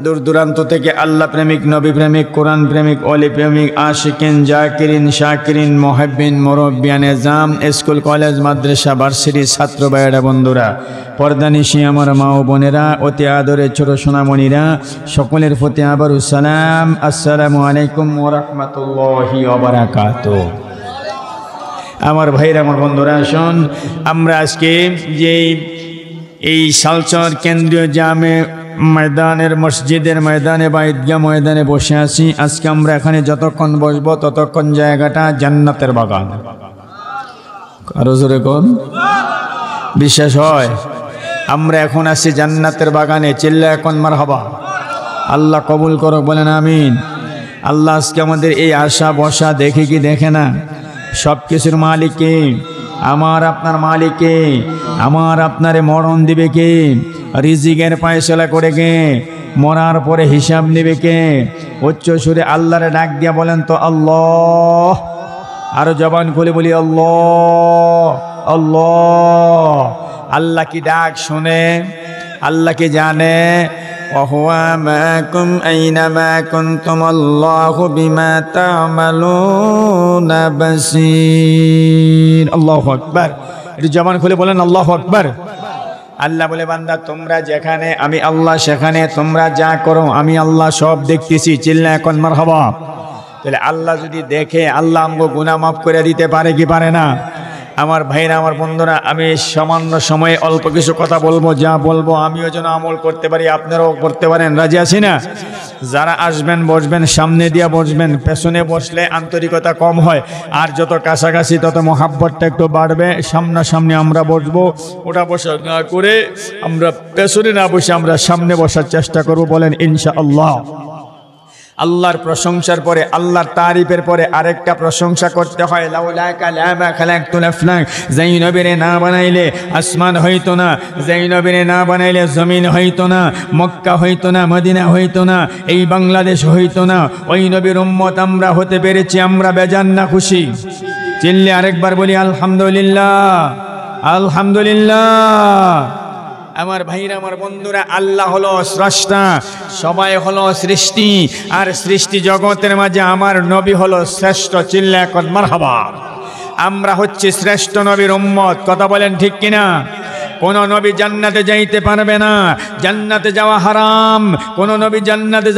দূর দূরান্ত থেকে আল্লাহ প্রেমিক, নবী প্রেমিক, কোরআন প্রেমিক, অলি প্রেমিক, আশিকিন, জাকিরিন, শাকিরিন, মুহিব্বিন, মুরব্বিয়ানে জাম, স্কুল কলেজ মাদ্রাসা ভার্সিটির ছাত্র ভাইয়েরা বন্ধুরা, পর্দানিশি আমার মা ও বোনেরা, অতি আদরের ছোট সোনামণিরা, সকলের প্রতি আবারও সালাম। আসসালামু আলাইকুম ওয়া রাহমাতুল্লাহি ওয়া বারাকাতুহু। আমার ভাইরা, আমার বন্ধুরা, আসুন আমরা আজকে যে এই শালচর কেন্দ্রীয় জামে ময়দানের মসজিদের ময়দানে বা ঈদগাহ ময়দানে বসে আছি। আজকে আমরা এখানে যতক্ষণ বসবো ততক্ষণ জায়গাটা জান্নাতের বাগান। আরো জোরে কোন বিশ্বাস হয়? আমরা এখন আছি জান্নাতের বাগানে। চিল্লা এখন মারহাবা। আল্লাহ কবুল করো, বলেন আমিন। আল্লাহ আজকে আমাদের এই আশা বসা দেখে কি দেখে না? সব কিছুর মালিক কে? আমার আপনার মালিক কে? আমার আপনারে মরণ দিবে কে? রিজিকের ফয়সালা করে কে? মরার পরে হিসাব নেবে কে? উচ্চ সুরে আল্লাহরে ডাক দিয়া বলেন তো আল্লাহ। আরো জবান খুলে বলি আল্লাহ আল্লাহ। আল্লাহ কি ডাক শুনে? আল্লাহ কি জানে? ওয়াহুয়া মাকুম আইনামা কুনতুম আল্লাহু বিমা তা'মালুনা বাসীর। আল্লাহু আকবার। একটু জবান খুলে বলেন আল্লাহু আকবার। আল্লাহ বলে, বান্দা তোমরা যেখানে আমি আল্লাহ সেখানে, তোমরা যা করো আমি আল্লাহ সব দেখতেছি। চিল্লা এখন মারহাবা। তাহলে আল্লাহ যদি দেখে, আল্লাহ আমগো গুনাহ মাফ করে দিতে পারে কি পারে না? আমার ভাইরা, আমার বন্ধুরা, আমি সামান্য সময়ে অল্প কিছু কথা বলবো। যা বলবো আমিও যেন আমল করতে পারি, আপনারাও করতে পারেন। রাজি আছি না? যারা আসবেন বসবেন, সামনে দিয়া বসবেন। পেছনে বসলে আন্তরিকতা কম হয়, আর যত কাছাকাছি তত মহাব্বতটা একটু বাড়বে। সামনাসামনি আমরা বসবো। ওটা বসা না করে আমরা পেছনে না বসে আমরা সামনে বসার চেষ্টা করব। বলেন ইনশাআল্লাহ। আল্লাহর প্রশংসার পরে, আল্লাহর তারিফের পরে আরেকটা প্রশংসা করতে হয়। লাউলাকা লামা খালাকতুল আফলাক। যেই নবীরে না বানাইলে আসমান হইতো না, যেই নবীরে না বানাইলে জমিন হইতো না, মক্কা হইতো না, মদিনা হইতো না, এই বাংলাদেশ হইতো না। ওই নবীর উম্মত আমরা হতে পেরেছি। আমরা বেজান না খুশি? চিল্লে আরেকবার বলি আলহামদুলিল্লাহ আলহামদুলিল্লাহ। আমার ভাইরা, আমার বন্ধুরা, আল্লাহ হলো স্রষ্টা, সবাই হলো সৃষ্টি, আর সৃষ্টি জগতের মাঝে আমার নবী হলো শ্রেষ্ঠ। চিল্লা এখন মারহাবা। আমরা হচ্ছে শ্রেষ্ঠ নবীর উম্মত। কথা বলেন ঠিক কিনা? কোন নবী জান্নাতে যাইতে পারবে না, জান্নাতে যাওয়া হারাম। কোন নবী জান্নাতে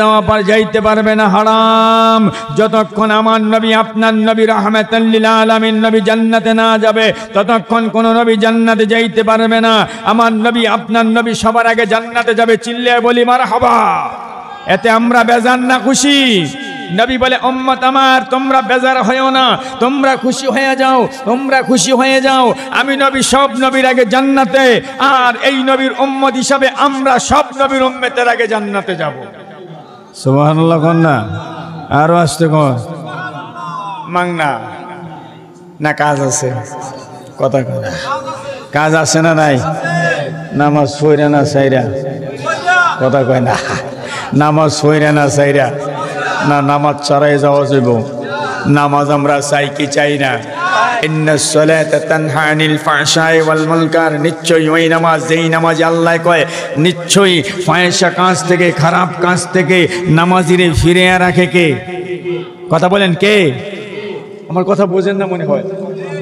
যাইতে পারবে না, হারাম। যতক্ষণ আমার নবী, আপনার নবী রাহমাতাল লিল আলামিন নবী জান্নাতে না যাবে, ততক্ষণ কোন নবী জান্নাতে যাইতে পারবে না। আমার নবী, আপনার নবী সবার আগে জান্নাতে যাবে। চিল্লিয়ে বলি মারহাবা। এতে আমরা বেজার না খুশি? নবী বলে, উম্মত আমার তোমরা বেজার হয়েও না, তোমরা খুশি হয়ে যাও, তোমরা খুশি হয়ে যাও। আমি নবী সব নবীর আগে জান্নাতে, আর এই নবীর উম্মত হিসাবে আমরা সব নবীর উম্মতের আগে জান্নাতে যাব। সুবহানাল্লাহ। কোন না? আরো আসতে কোন মাংনা না? কাজ আছে? কথা কথা কাজ আছে না নাই? নামাজ পড়ে না সাইরা? কথা কয় না। নামাজ পড়ে না সাইরা না? নামাজ ছাড়াই যাওয়া যাইব? নামাজ আমরা চাই কি চাই না? ইন্নাস সালাতা তানহা আনিল ফাহশাই ওয়াল মুনকার। নিশ্চয়ই ওই নামাজ, যেই নামাজ আল্লাহ কয় নিশ্চয়ই ফাহিশা কাজ থেকে, খারাপ কাজ থেকে নামাজিরে ফিরে রাখে কে? কথা বলেন কে? আমার কথা বোঝেন না মনে হয়।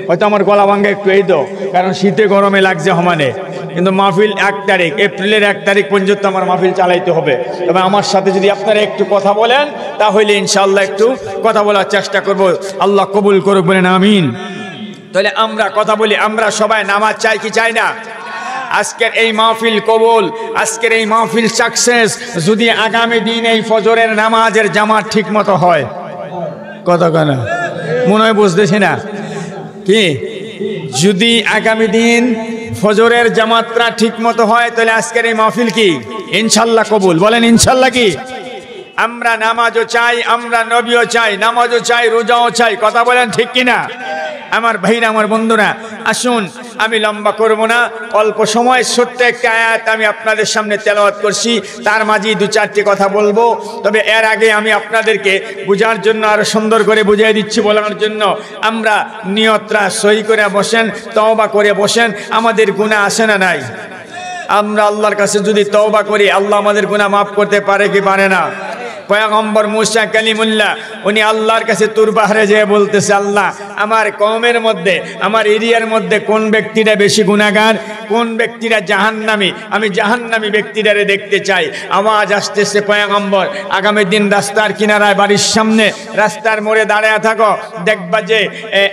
হয়তো আমার গলা ভাঙ্গা একটু এই তো, কারণ শীতে গরমে লাগছে সমানে। কিন্তু মাহফিল 1 তারিখ, এপ্রিলের 1 তারিখ পর্যন্ত আমার মাহফিল চালাইতে হবে। তবে আমার সাথে যদি আপনারা একটু কথা বলেন, তাহলে ইনশাআল্লাহ একটু কথা বলার চেষ্টা করব। আল্লাহ কবুল করুক, বলেন আমিন। তাহলে আমরা কথা বলি, আমরা সবাই নামাজ চাই কি চাই না? আজকের এই মাহফিল কবুল, আজকের এই মাহফিল সাকসেস যদি আগামী দিন এই ফজরের নামাজের জামাত ঠিক মতো হয়। কথা কেন মনে হয় বুঝতেছি না কি? যদি আগামী দিন ফজরের জামাতটা ঠিক মতো হয়, তাহলে আজকের এই মাহফিল কি ইনশাআল্লাহ কবুল? বলেন ইনশাআল্লাহ কি? আমরা নামাজও চাই, আমরা নবীও চাই, নামাজও চাই, রোজাও চাই। কথা বলেন ঠিক কিনা? আমার ভাইরা, আমার বন্ধুরা, আসুন আমি লম্বা করব না, অল্প সময় ছোট্ট একটা আয়াত আমি আপনাদের সামনে তেলাওয়াত করছি, তার মাঝেই 2-4টি কথা বলবো। তবে এর আগে আমি আপনাদেরকে বোঝার জন্য আরো সুন্দর করে বুঝিয়ে দিচ্ছি, বলার জন্য আমরা নিয়তরা সহি করে বসেন, তওবা করে বসেন। আমাদের গুনাহ আছে না নাই? আমরা আল্লাহর কাছে যদি তওবা করি আল্লাহ আমাদের গুনাহ মাফ করতে পারে কি পারে না? পয়গম্বর মুসা কালিমুল্লাহ উনি আল্লাহর কাছে তুর পাহাড়ে যেয়ে বলতেছে, আল্লাহ আমার কওমের মধ্যে আমার এরিয়ার মধ্যে কোন ব্যক্তিটা বেশি গুনাহগার, কোন ব্যক্তিরা জাহান্নামী, আমি জাহান্নামী ব্যক্তিটারে দেখতে চাই। আওয়াজ আসতেছে, পয়গম্বর আগামী দিন রাস্তার কিনারায় বাড়ির সামনে রাস্তার মোড়ে দাঁড়ায় থাকো, দেখবা যে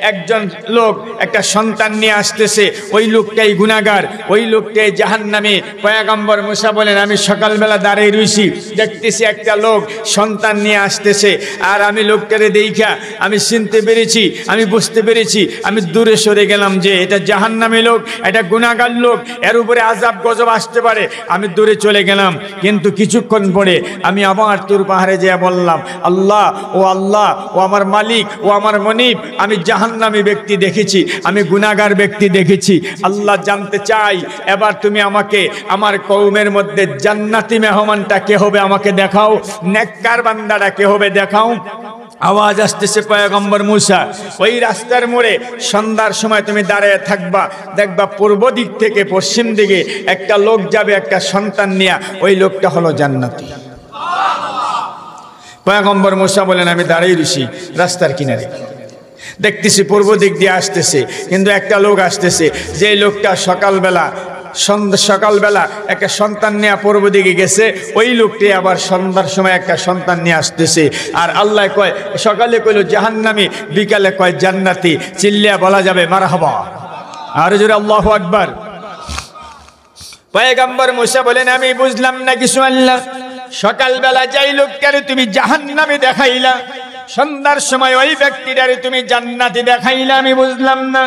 একজন লোক একটা সন্তান নিয়ে আসতেছে, ওই লোকটাই গুনাহগার, ওই লোকটাই জাহান্নামী। পয়গম্বর মুসা বলেন, আমি সকালবেলা দাঁড়িয়ে রইছি, দেখতেছি একটা লোক সন্তান নিয়ে আসতেছে, আর আমি লোকটারে দেখা আমি চিনতে পেরেছি, আমি বুঝতে পেরেছি, আমি দূরে সরে গেলাম যে এটা জাহান্নামী লোক, এটা গুনাহগার লোক, এর উপরে আযাব গজব আসতে পারে, আমি দূরে চলে গেলাম। কিন্তু কিছুক্ষণ পরে আমি আবার তুর পাহাড়ে যেয়ে বললাম, আল্লাহ ও আল্লাহ ও আমার মালিক ও আমার মনিব, আমি জাহান্নামী ব্যক্তি দেখেছি, আমি গুনাহগার ব্যক্তি দেখেছি। আল্লাহ জানতে চাই এবার তুমি আমাকে আমার কওমের মধ্যে জান্নাতি মেহমানটা কে হবে আমাকে দেখাও, নেককার বান্দাটা কে হবে দেখাও। আওয়াজ আসতেছে, পয়গম্বর মুসা ওই রাস্তার মোড়ে সন্ধ্যার সময় তুমি দাঁড়িয়ে থাকবা, দেখবা পূর্ব দিক থেকে পশ্চিম দিকে একটা লোক যাবে একটা সন্তান নিয়ে, ওই লোকটা হলো জান্নাতি। পয়গম্বর মুসা বলেন, আমি দাঁড়িয়ে রইছি রাস্তার কিনারে, দেখতেছি পূর্ব দিক দিয়ে আসতেছে, কিন্তু একটা লোক আসতেছে, যে লোকটা সকালবেলা একটা সন্তান নিয়ে পূর্ব দিকে গেছে, ওই লোকটি আবার সন্ধ্যার সময় একটা সন্তান নিয়ে আসতেছে। আর আল্লাহ কয়, সকালে কইল জাহান্নামী, বিকালে কয় জান্নাতি, চিল্লিয়া বলা যাবে মারহাবা, আর জোরে আল্লাহু আকবার। পয়গম্বর মুসা বলেন, আমি বুঝলাম না কিছু আল্লাহ, সকালবেলা যাই লোকটারে তুমি জাহান্নামী দেখাইলা, সন্ধ্যার সময় ওই ব্যক্তিটারে তুমি জান্নাতি দেখাইলা, আমি বুঝলাম না।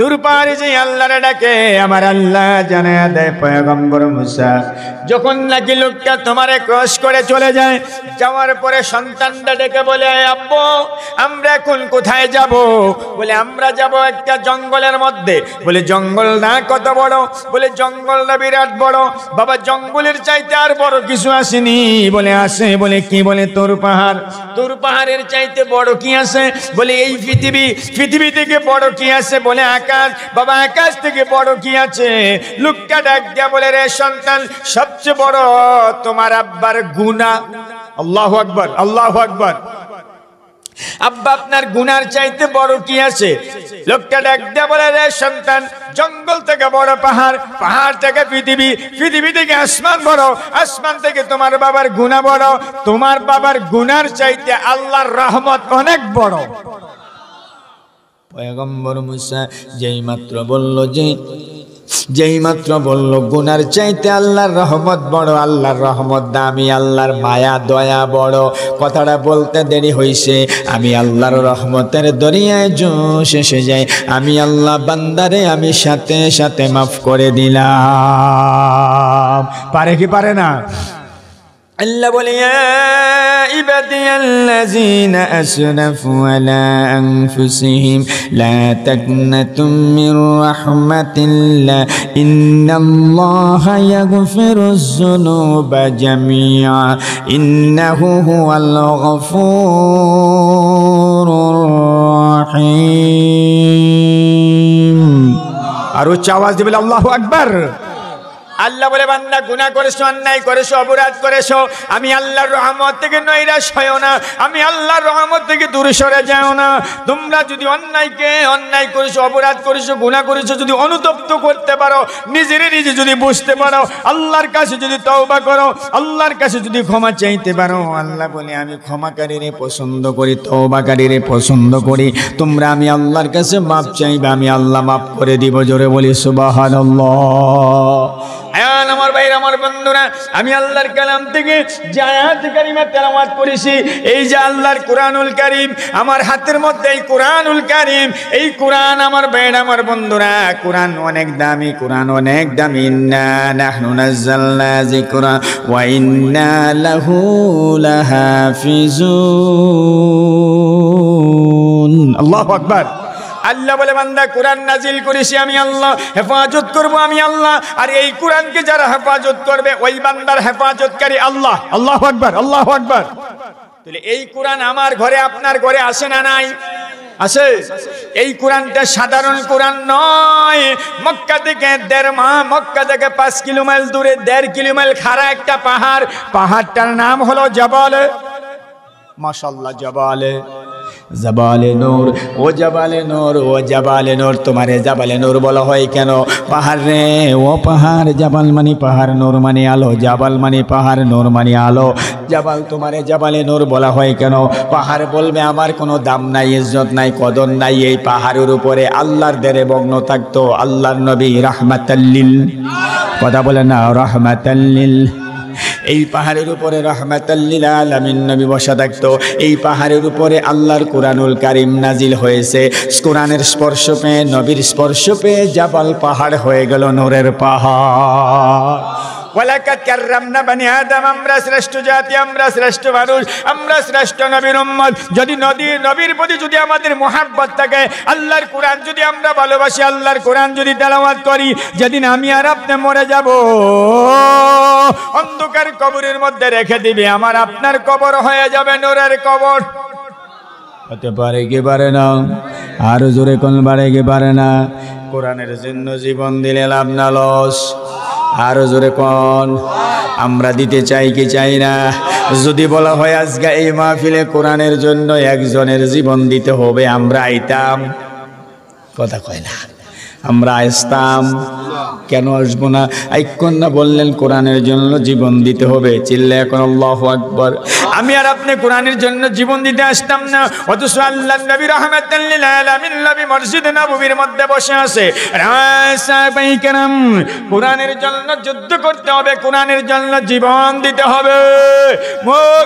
দূর পাহাড়ে যে আল্লাহরে ডাকে, আমার আল্লাহ জানায়া দেয়, পয়গম্বর মুসা যখন নাকি লোকটা তোমারে ক্রস করে চলে যায়, যাওয়ার পরে সন্তানটা ডেকে বলে, আব্বু আমরা এখন কোথায় যাব? বলে আমরা যাব একটা জঙ্গলের মধ্যে। বলে জঙ্গল না কত বড়? বলে জঙ্গলটা বিরাট বড়। বাবা জঙ্গলের চাইতে আর বড় কিছু আসেনি? বলে আসে। বলে কি? বলে তোর পাহাড়। তোর পাহাড়ের চাইতে বড় কি আছে? বলে এই পৃথিবী। পৃথিবী থেকে বড় কি আছে? বলে আকাশ। বাবা আকাশ থেকে বড় কি আছে? লোকটা ডাক দিয়া বলে, রে সন্তান, সবচেয়ে বড় তোমার আব্বার গুনাহ। আল্লাহু আকবার, আল্লাহু আকবার। আব্বা আপনার গুনার চাইতে বড় কি আছে? লোকটা ডাক দিয়া বলে, রে সন্তান, জঙ্গল থেকে বড় পাহাড়, পাহাড় থেকে পৃথিবী, পৃথিবী থেকে আসমান বড়, আসমান থেকে তোমার বাবার গুনাহ বড়, তোমার বাবার গুনার চাইতে আল্লাহর রহমত অনেক বড়। পয়গম্বর মুসা যেই মাত্র বলল গুনার চাইতে আল্লাহর রহমত বড়, আল্লাহর রহমত দামি, আল্লাহর মায়া দয়া বড়, কথাটা বলতে দেরি হইছে। আমি আল্লাহর রহমতের দরিয়ায় জোশ এসে যাই, আমি আল্লাহ বান্দারে আমি সাথে সাথে মাফ করে দিলাম। পারে কি পারে না? আল্লাহ বলে, ইয়া ইবাদিয়াল্লাযীনা আসরাফু আলা আনফুসিহিম লা তাকনাতু মির রাহমাতিল্লাহ ইন্নাল্লাহা ইয়াগফিরুয যুনুবা জামিআ ইন্নাহু হুয়াল গফুরুর রাহিম। আর উচ্চ আওয়াজ দিবেন আল্লাহু আকবার। আল্লাহ বলে, বান্দা গুনাহ করেছো, অন্যায় করেছো, অপরাধ করেছো, আমি আল্লাহর রহমত থেকে নৈরাশ হয়ো না, আমি আল্লাহর রহমত থেকে দূরে সরে যাও না। তোমরা যদি অন্যায় করেছো, অপরাধ করেছো, গুনাহ করেছো, যদি অনুতপ্ত করতে পারো, নিজে যদি বুঝতে পারো, আল্লাহর কাছে যদি তওবা করো, আল্লাহর কাছে যদি ক্ষমা চাইতে পারো, আল্লাহ বলে আমি ক্ষমাকারীরে পছন্দ করি, তওবাকারীরে পছন্দ করি। তোমরা আমি আল্লাহর কাছে মাপ চাইবে, আমি আল্লাহ মাফ করে দিব। জোরে বলি সুবহানাল্লাহ। আমার ভাইরা, আমার বন্ধুরা, আমি আল্লাহর কালাম থেকে যে আয়াত কারিমা তেলাওয়াত করেছি, এই যে আল্লাহর কুরআনুল কারীম, আমার হাতের মধ্যে এই কুরআনুল কারীম, এই কুরআন আমার ভাইরা, আমার বন্ধুরা, কুরআন অনেক দামি, কুরআন অনেক দামি। ইন্না নাহনু নাযালনা যিকরা ওয়া ইন্না লাহু লাহাফিজুন। আল্লাহু আকবার। আল্লাহ বলে, বান্দা কুরআন নাজিল করেছি আমি আল্লাহ, হেফাজত করব আমি আল্লাহ, আর এই কুরআনকে যারা হেফাজত করবে ওই বান্দার হেফাজতকারী আল্লাহ। আল্লাহু আকবার, আল্লাহু আকবার। তাহলে এই কুরআন আমার ঘরে আপনার ঘরে আসে না নাই? আছে। এই কোরআনটা সাধারণ কোরআন নয়। মক্কা থেকে 1.5 মাহ, মক্কা থেকে 5 কিলোমিটার দূরে 1.5 কিলোমিটার খাড়া একটা পাহাড়, পাহাড়টার নাম হলো জাবালে, মাশাআল্লাহ, জাবালে, জাবালে নূর। ও জাবালে নূর, ও জাবালে নূর, তোমারে জাবালে নূর বলা হয় কেন? পাহাড় রে, ও পাহাড়, জাবাল মানে পাহাড়, নূর মানে আলো, জাবাল মানে পাহাড়, নূর মানে আলো। জাবাল, তোমারে জাবালে নূর বলা হয় কেন? পাহাড় বলবে আমার কোনো দাম নাই, ইজ্জত নাই, কদর নাই। এই পাহাড়ের উপরে আল্লাহর দেরে বগ্ন থাকতো আল্লাহর নবী রাহমাতাল্লিল, কথা বলে না, রাহমাতাল্লিল। এই পাহাড়ের উপরে রাহমাতাল্লিল আলামিন নবী বসা থাকতো। এই পাহাড়ের উপরে আল্লাহর কোরআনুল কারীম নাজিল হয়েছে। কোরআনের স্পর্শ পেয়ে, নবীর স্পর্শ পেয়ে জাবাল পাহাড় হয়ে গেল নূরের পাহাড়। ওয়ালাকাদ কাররামনা বানি আদম, আমরা শ্রেষ্ঠ জাতি, আমরা শ্রেষ্ঠ মানুষ, আমরা শ্রেষ্ঠ নবীর উম্মত। যদি নবীর প্রতি যদি আমাদের মুহাব্বত থাকে, আল্লাহর কোরআন যদি আমরা ভালোবাসি, আল্লাহর কোরআন যদি তেলাওয়াত করি, যেদিন আমি আর আপনি মরে যাব, অন্ধকার কবরের মধ্যে রেখে দিবে, আমার আপনার কবর হয়ে যাবে নূরের কবর। হতে পারে কি পারে না? আরো জোরে কোন পারে কি পারে না? কোরআনের জন্য জীবন দিলে লাভ না লস? আরো জোরে কোন? আমরা দিতে চাই কি চাই না? যদি বলা হয় আজকে এই মাহফিলে কোরআনের জন্য একজনের জীবন দিতে হবে, আমরা আইতাম? কথা কয় না, আমরা আসতাম? কেন আসবো না? আইকন না বললেন কোরআনের জন্য জীবন দিতে হবে, চিল্লা এখন আল্লাহু আকবার। আমি আর আপনি কোরআনের জন্য জীবন দিতে আসতাম না, অথচ আল্লাহর নবী রাহমাতাল লিল আলামিন নবী মসজিদে নববীর মধ্যে বসে আছে। সাহাবায়ে কেরাম, কোরআনের জন্য যুদ্ধ করতে হবে, কোরআনের জন্য জীবন দিতে হবে,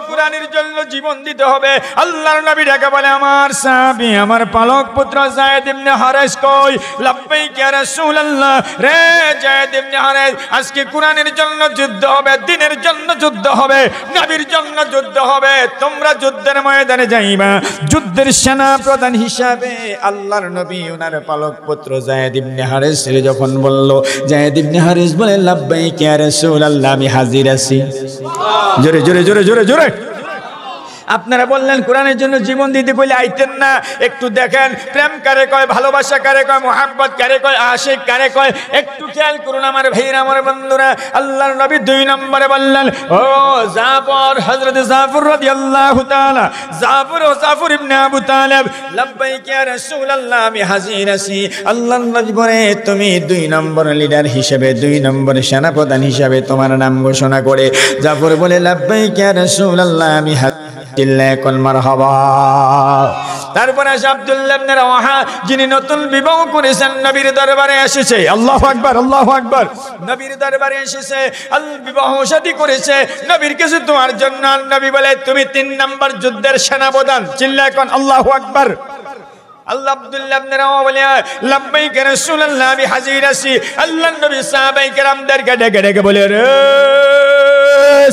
কোরআনের জন্য জীবন দিতে হবে। আল্লাহর নবী ডেকে বলে, আমার সাহাবী, আমার পালক পুত্র যায়েদ ইবনে হারেস কই? লাব্বাইক ইয়া রাসূলুল্লাহ। রে যায়েদ ইবনে হারেস, আজকে কোরআনের জন্য যুদ্ধ হবে, দ্বীনের জন্য যুদ্ধ হবে, নবীর জন্য যুদ্ধ হবে। তোমরা যুদ্ধের ময়দানে যাইবা। যুদ্ধের সেনা প্রধান হিসাবে আল্লাহর নবী ওনার পালক পুত্র যায়েদ ইবনে হারেস যখন বলল, যায়েদ ইবনে হারেস বলে, লাব্বাইক ইয়া রাসূলুল্লাহ, আমি হাজির আছি। জোরে জোরে জোরে জোরে জোরে। আপনারা বললেন কোরআনের জন্য জীবন দিতে কইলে আইতেন না। একটু দেখেন, প্রেম কারে কয়, ভালোবাসা কারে কয়, মুহাব্বত কারে কয়, আশিক কারে কয়, একটু খেয়াল করুন আমার ভাইরা, আমার বন্ধুরা। আল্লাহর নবী 2 নম্বরে বললেন, ও জাফর, হযরত জাফর রাদিয়াল্লাহু তাআলা, জাফর ইবনে আবু তালেব, লাব্বাইক ইয়া রাসূলুল্লাহ, আমি হাজির আছি। আল্লাহর নবী বলে, তুমি 2 নম্বর লিডার হিসেবে, 2 নম্বর সেনাপ্রধান হিসেবে তোমার নাম ঘোষণা করে জাফর বলে, লাব্বাইক ইয়া রাসূলুল্লাহ, আমি তারপরে আব্দুল্লাহ ইবনে রাওয়াহা, যিনি নতুন বিবাহ করেছেন, নবীর দরবারে এসেছে। আল্লাহু আকবার, আল্লাহু আকবার। নবীর দরবারে এসেছে, বিবাহ শাদী করেছে, নবীর কাছে তোমার জন্য। নবী বলে, তুমি 3 নম্বর যুদ্ধের সেনাপ্রধান। চিল্লা এখন আল্লাহু আকবার। আল্লাহ আব্দুল্লাহ ইবনে রাওয়াহা বলে, লাব্বাইক ইয়া রাসূলুল্লাহ, আমি হাজির আছি। আল্লাহর নবী সাহাবায়ে কেরামদেরকে ডেকে ডেকে বলে, রে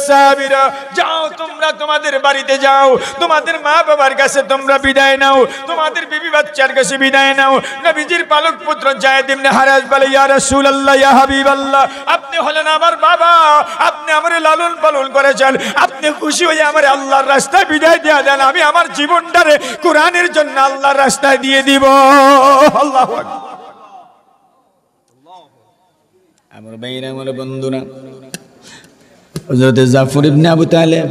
সাহাবীরা, যাও তোমরা তোমাদের বাড়িতে যাও, তোমাদের মা বাবার কাছে তোমরা বিদায় নাও, তোমাদের বিবি বাচ্চার কাছে বিদায় নাও। নবীজির পালক পুত্র যায়েদ ইবনে হারেস বলে, ইয়া রাসূলুল্লাহ, ইয়া হাবিবাল্লাহ, আপনি হলেন আমার বাবা, আপনি আমারে লালন পালন করেছেন, আপনি খুশি হয়ে আমার আল্লাহর রাস্তায় বিদায় দিয়ে দেন, আমি আমার জীবনটারে কোরআনের জন্য আল্লাহর রাস্তায় দিয়ে দিব। আল্লাহু আকবার। আমার ভাইরা, আমার বন্ধুরা, হযরত জাফর ইবনে আবু তালেব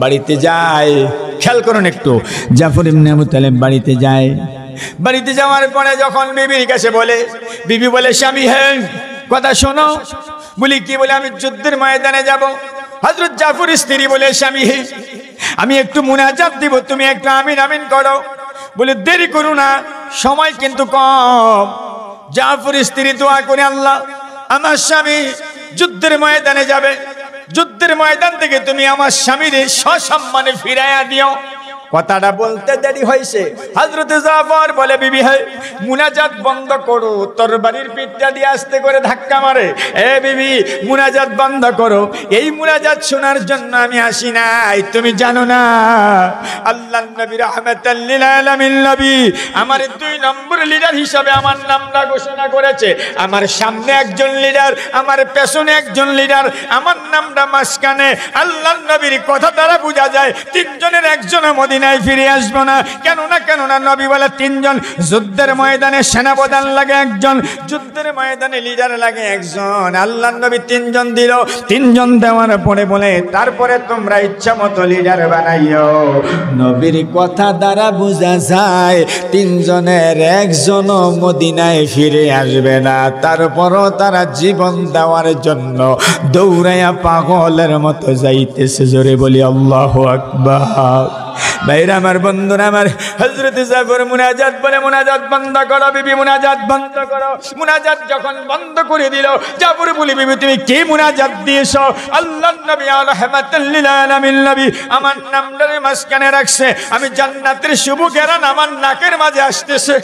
বাড়িতে যায়। খেয়াল করুন একটু, জাফর ইবনে আবু তালেব বাড়িতে যায়। বাড়িতে যাওয়ার পরে যখন বিবির কাছে বলে, বিবি বলে, স্বামী হে, কথা শোনো। বলি কি? বলে, আমি যুদ্ধের ময়দানে যাব। হযরত জাফর স্ত্রী বলে, স্বামী হে, আমি একটু মুনাজাত দিব, তুমি একটু আমিন আমিন করো। বলে, দেরি করো না, সময় কিন্তু কম। জাফর স্ত্রী দোয়া করে, আল্লাহ, আমার স্বামী যুদ্ধের ময়দানে যাবে, যুদ্ধের ময়দান থেকে তুমি আমার স্বামীর সসম্মানে ফিরাইয়া দিও। কথাটা বলতে দেরি হয়েছে। হযরত জাফর বলে, বিবি হে, মুনাজাত বন্ধ করো। তরবারির পিঠটা দিয়ে আস্তে করে ধাক্কা মারে, এ বিবি, মুনাজাত বন্ধ করো। এই মুনাজাত শোনার জন্য আমি আসি নাই, তুমি জানো না আল্লাহর নবী রাহমাতাল লিল আলামিন নবী আমার 2 নম্বর লিডার হিসাবে আমার নামটা ঘোষণা করেছে। আমার সামনে একজন লিডার, আমার পেছনে একজন লিডার, আমার নামটা মাঝখানে। আল্লাহর নবীর কথা দ্বারা বোঝা যায় 3 জনের একজন মদিনা মদিনায় ফিরে আসবো না। কেননা নবী বলে তিনজন যুদ্ধের ময়দানে সেনাপ্রধান লাগে একজন, যুদ্ধের ময়দানে লিডার লাগে একজন। আল্লাহর নবী তিনজন দিল, তিনজন দেওয়ার পরে বলে তারপরে তোমরা ইচ্ছা মতো লিডার বানাইও। নবীর কথা দ্বারা বোঝা যায় তিনজনের একজনও মদিনায় ফিরে আসবে না। তারপরও তারা জীবন দেওয়ার জন্য দৌড়াইয়া পাগলের মতো যাইতেছে। জোরে বলি আল্লাহু আকবার। ভাইরা আমার, বন্ধুরা আমার, হযরত জাফর মুনাজাত বলে মুনাজাত বন্ধ করো বিবি, মুনাজাত বন্ধ করো। মুনাজাত যখন বন্ধ করে দিল, জাফর বলি বিবি তুমি কি মুনাজাত দিয়েছো? আল্লাহর নবী রাহমাতাল লিল আলামিন নবী আমার নামটারে মাঝখানে রাখছে, আমি জান্নাতের শুভ ঘেরান আমার নাকের মাঝে আসতেছে।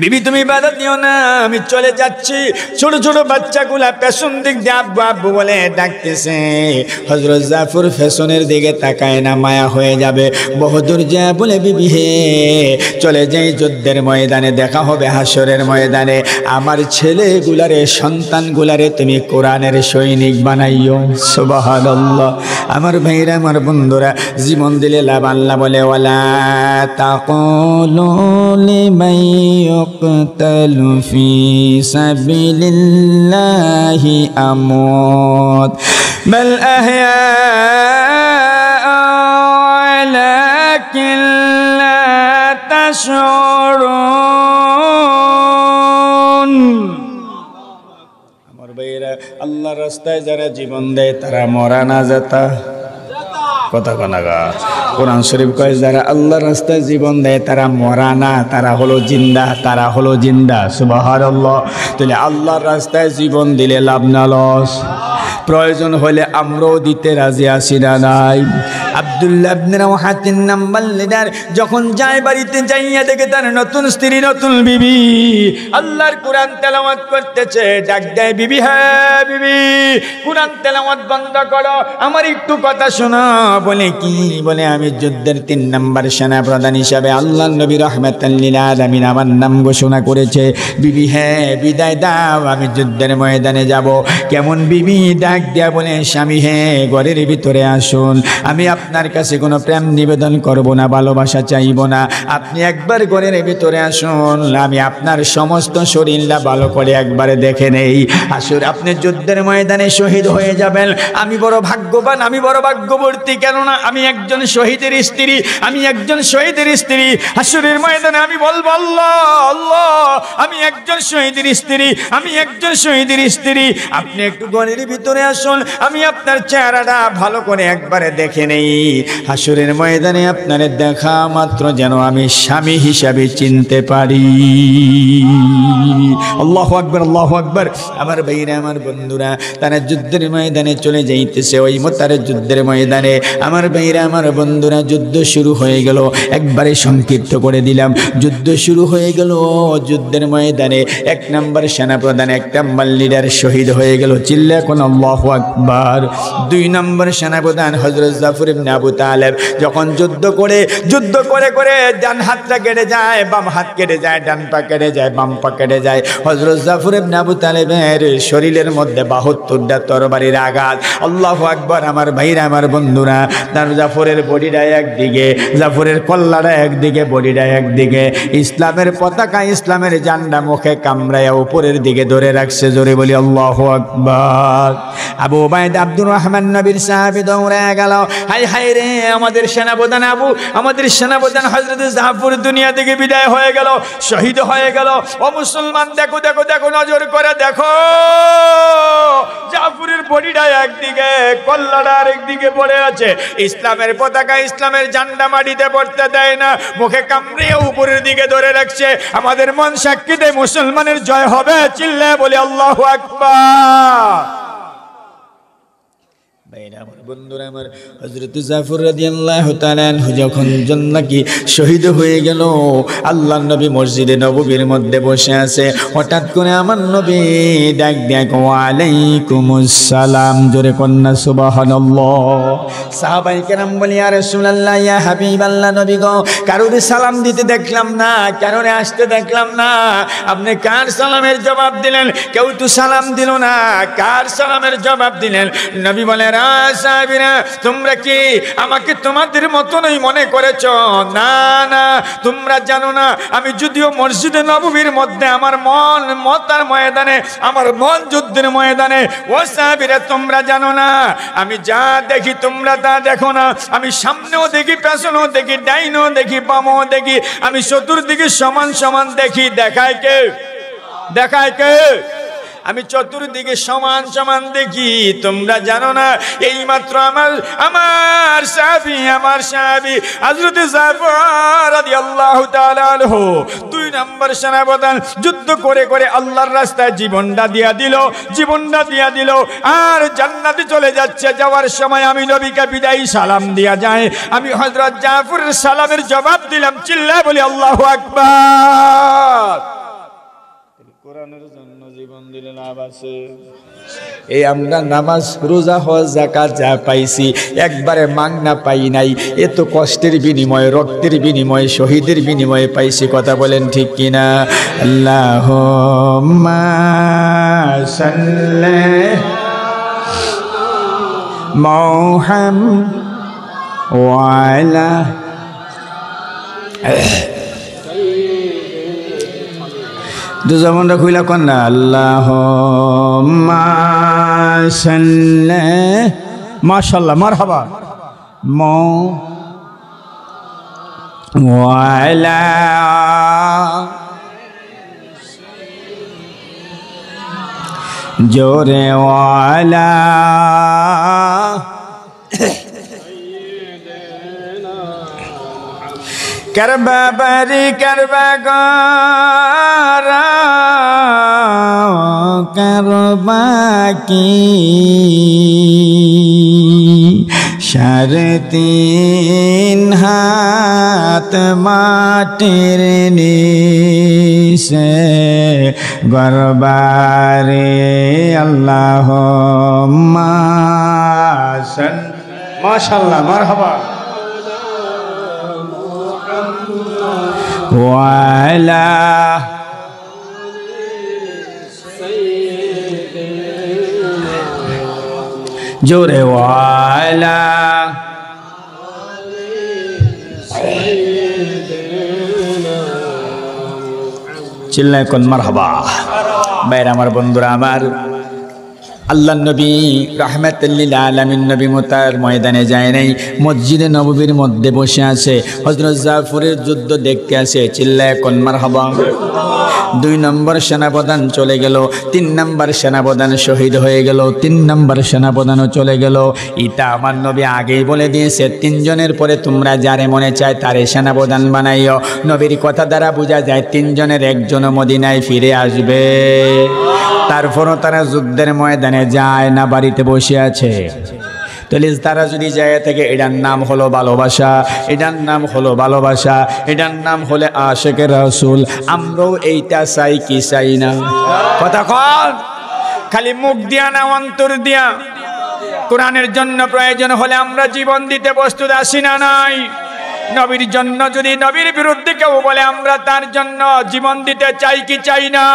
বিবি তুমি বাধা দিও না, আমি চলে যাচ্ছি। ছোট ছোট বাচ্চাগুলা পেছন দিক দিয়ে আব্বু আব্বু বলে ডাকতেছে। হযরত জাফর পেছনের দিকে তাকায় না, মায়া হয়ে যাবে। বহুদূর যা বলে বিবি হে চলে যাই যুদ্ধের ময়দানে, দেখা হবে হাসরের ময়দানে। আমার ছেলেগুলারে সন্তানগুলারে তুমি কোরআনের সৈনিক বানাইও। সুবহানাল্লাহ। আমার ভাইরা আমার বন্ধুরা, জীবন দিলে লাভ। আল্লাহ বলে ওয়ালা তাকুলু লিমান يقتل في سبيل الله أموات بل أحياء ولكن لا تشعرون। আমার ভাইরা, আল্লাহর রাস্তায় যারা জীবন দেয় তারা মরা না যেতা কথা কনাগা। কোরআন শরীফ কয় যারা আল্লাহর রাস্তায় জীবন দেয় তারা মরা না, তারা হলো জিন্দা, তারা হলো জিন্দা। সুবহানাল্লাহ। তাহলে আল্লাহর রাস্তায় জীবন দিলে লাভ না লস? প্রয়োজন হলে আমরাও দিতে রাজি আছি না নাই? আব্দুল্লাহ ইবনে রাওয়াহাতিন নাম্বার লিডার যখন যায় বাড়িতে যাইয়া দেখে তার নতুন স্ত্রী নতুন বিবি আল্লাহর কোরআন তেলাওয়াত করতেছে। ডাক দেয় বিবি, হ্যাঁ বিবি কোরআন তেলাওয়াত বন্ধ করো, আমার একটু কথা শোনো। বলে কি? বলে আমি যুদ্ধের 3 নম্বর সেনা প্রধান হিসাবে আল্লাহর নবী রাহমাতাল লিল আলামিন আমার নাম ঘোষণা করেছে। বিবি হ্যাঁ বিদায় দাও, আমি যুদ্ধের ময়দানে যাব। কেমন বিবি? ডাক দেয়া বলে স্বামী হ্যাঁ ঘরের ভিতরে আসুন, আমি আপনার কাছে কোনো প্রেম নিবেদন করব না, ভালোবাসা চাইব না, আপনি একবার ঘরের ভিতরে আসুন, আমি আপনার সমস্ত শরীরটা ভালো করে একবারে দেখে নেই। আসুন আপনি যুদ্ধের ময়দানে শহীদ হয়ে যাবেন, আমি বড় ভাগ্যবান, আমি বড় ভাগ্যবর্তী। কেননা আমি একজন শহীদের স্ত্রী, আমি একজন শহীদের স্ত্রী। হাসরের ময়দানে আমি বলবো আল্লাহ আল্লাহ আমি একজন শহীদের স্ত্রী, আমি একজন শহীদের স্ত্রী। আপনি একটু ঘরের ভিতরে আসুন, আমি আপনার চেহারাটা ভালো করে একবারে দেখে নেই। হাসরের ময়দানে আপনারে দেখা মাত্র যেন আমি স্বামী হিসাবে চিনতে পারি। আল্লাহু আকবার, আল্লাহু আকবার। আমার ভাইরা আমার বন্ধুরা, তারা যুদ্ধের ময়দানে চলে যাইতেছে। ওই মোতারে যুদ্ধের ময়দানে আমার ভাইরা আমার বন্ধুরা যুদ্ধ শুরু হয়ে গেল। একবারে সংক্ষিপ্ত করে দিলাম, যুদ্ধ শুরু হয়ে গেল। যুদ্ধের ময়দানে 1 নম্বর সেনাপ্রধান 1 নম্বর লিডার শহীদ হয়ে গেল। চিল্লা কোন আল্লাহু আকবার। 2 নম্বর সেনাপ্রধান হযরত জাফর ইবনে আবু তালেব যখন যুদ্ধ করে করে ডান হাতটা কেটে যায়, বাম হাত কেটে যায়, ডান পা কেটে যায়, বাম পা কেটে যায়। হযরত জাফর ইবনে আবু তালেবের শরীরের মধ্যে 72টা তরবারির আঘাত। আল্লাহু আকবার। আমার ভাইরা আমার বন্ধুরা, তার জাফরের বডিটা একদিকে, জাফরের কল্লাটা একদিকে, বডিটা একদিকে। ইসলামের পতাকা, ইসলামের ঝান্ডা মুখে কামড়ায়া উপরের দিকে ধরে রাখছে। জোরে বলি আল্লাহু আকবার। আবু উবাইদা আব্দুর রহমান নবীর সাহাবী দৌড়ে গেল। হাই হাই রে, আমাদের সেনাপ্রধান আমাদের সেনাপ্রধান হযরত জাফর দুনিয়া থেকে বিদায় হয়ে গেল, শহীদ হয়ে গেল। ও মুসলমান, দেখো দেখো দেখো, নজর করে দেখো, জাফরের বডিটা একদিকে, কল্লাটা আরেকদিকে পড়ে আছে। ইসলামের পতাকা, ইসলামের ঝান্ডা মাটিতে পড়তে দেয় না, মুখে কামড়িয়ে উপরের দিকে ধরে রাখছে। আমাদের মন সাক্ষী দেয় মুসলমানের জয় হবে। চিল্লায় বলি আল্লাহু আকবার। বন্ধুরা আমার, হযরত জাফর রাদিয়াল্লাহু তাআলা আনহু যখন নাকি শহীদ হয়ে গেল, আল্লাহর নবী মসজিদে নববীর মধ্যে বসে আছে। হঠাৎ করে আমার নবী ডাক দেয়, ওয়া আলাইকুমুস সালাম। জোরে কন্যা সুবহানাল্লাহ। সাহাবায়ে কেরাম বলি, ইয়া রাসূলুল্লাহ, ইয়া হাবিবাল্লাহ, নবী গো কারোর সালাম দিতে দেখলাম না, কারোর আসতে দেখলাম না, আপনি কার সালামের জবাব দিলেন? কেউ তো সালাম দিল না, কার সালামের জবাব দিলেন? নবী বলে, সাহাবীরা তোমরা কি আমাকে তোমাদের মতনই মনে করেছ? না না, তোমরা জানো না আমি যদিও মসজিদে নববীর মধ্যে আমার মন মতার ময়দানে, আমার মন যুদ্ধের ময়দানে, ও সাহাবীরা তোমরা জানো না আমি যা দেখি তোমরা তা দেখো না। আমি সামনেও দেখি, পেছনেও দেখি, ডাইনেও দেখি, বামও দেখি, আমি চতুর্দিকে সমান সমান দেখি। দেখায় কে? দেখায় কে? আমি চতুর্দিকে সমান সমান দেখি। তোমরা জানো না এইমাত্র আমার সাহাবী হযরত জাফর রাদিয়াল্লাহু তাআলা আনহু 2 নম্বর সেনাপ্রধান যুদ্ধ করে করে আল্লাহর রাস্তায় জীবনটা দিয়া দিল আর জান্নাতে চলে যাচ্ছে। যাওয়ার সময় আমি নবীকে বিদায়ী সালাম দিয়া যায়, আমি হযরত জাফরের সালামের জবাব দিলাম। চিল্লায় বলি আল্লাহু আকবার। কোরআনের জন্য জীবন দিলে লাভ আছে। এই আমরা নামাজ রোজা হজ যাকাত যা পাইছি একবারে মাগনা পাই নাই, এত কষ্টের বিনিময়ে, রক্তের বিনিময়ে, শহীদের বিনিময়ে পাইছি। কথা বলেন ঠিক কিনা? আল্লাহুম্মা সাল্লি মুহাম্মাদ ওয়া আলা দুজমনটা খুইলা কন্যা আল্লাহুম্মা সাল্লি, মাশাআল্লাহ, মারহাবা, ওয়া আলা জোরে ওয়া আলা करबा बरी करबा गारा करबा की साढ़े 3 हाथ माटिर नीचे गरबारे अल्लाहुम्मा माशाअल्लाह, मरहबा वाला जोरे वाला चिल्लाए कौन मरहबा। बैर আমার বন্ধুরা, আমার আল্লাহ নবী রাহমাতুল লিল আলামিন নবী মোতার ময়দানে যায় নাই, মসজিদে নববীর মধ্যে বসে আছে, হযরত জাফরের যুদ্ধ দেখতে আসে। চিল্লায় কোন মারহাবা। 2 নম্বর সেনাপ্রধান চলে গেল, 3 নম্বর সেনাপ্রধান শহীদ হয়ে গেল, 3 নম্বর সেনাপ্রধানও চলে গেল। এটা আমার নবী আগেই বলে দিয়েছে, 3 জনের পরে তোমরা যারে মনে চায় তারে সেনাপ্রধান বানাইও। নবীর কথা দ্বারা বোঝা যায় 3 জনের একজনও মদিনায় ফিরে আসবে। তারপরও তারা যুদ্ধের ময়দানে যায় না, বাড়িতে বসে আছে। তাহলে তারা যদি জায়গা থেকে, এটার নাম হলো ভালোবাসা, এটার নাম হলো ভালোবাসা, এটার নাম হলে আশিকের রাসূল। আমরাও এইটা চাই কি চাই না? কথা কন, খালি মুখ দিয়া না, অন্তর দিয়া। কোরআনের জন্য প্রয়োজন হলে আমরা জীবন দিতে প্রস্তুত আছি না নাই? নবীর জন্য যদি নবীর বিরুদ্ধে কেউ বলে আমরা তার জন্য জীবন দিতে চাই কি চাই না?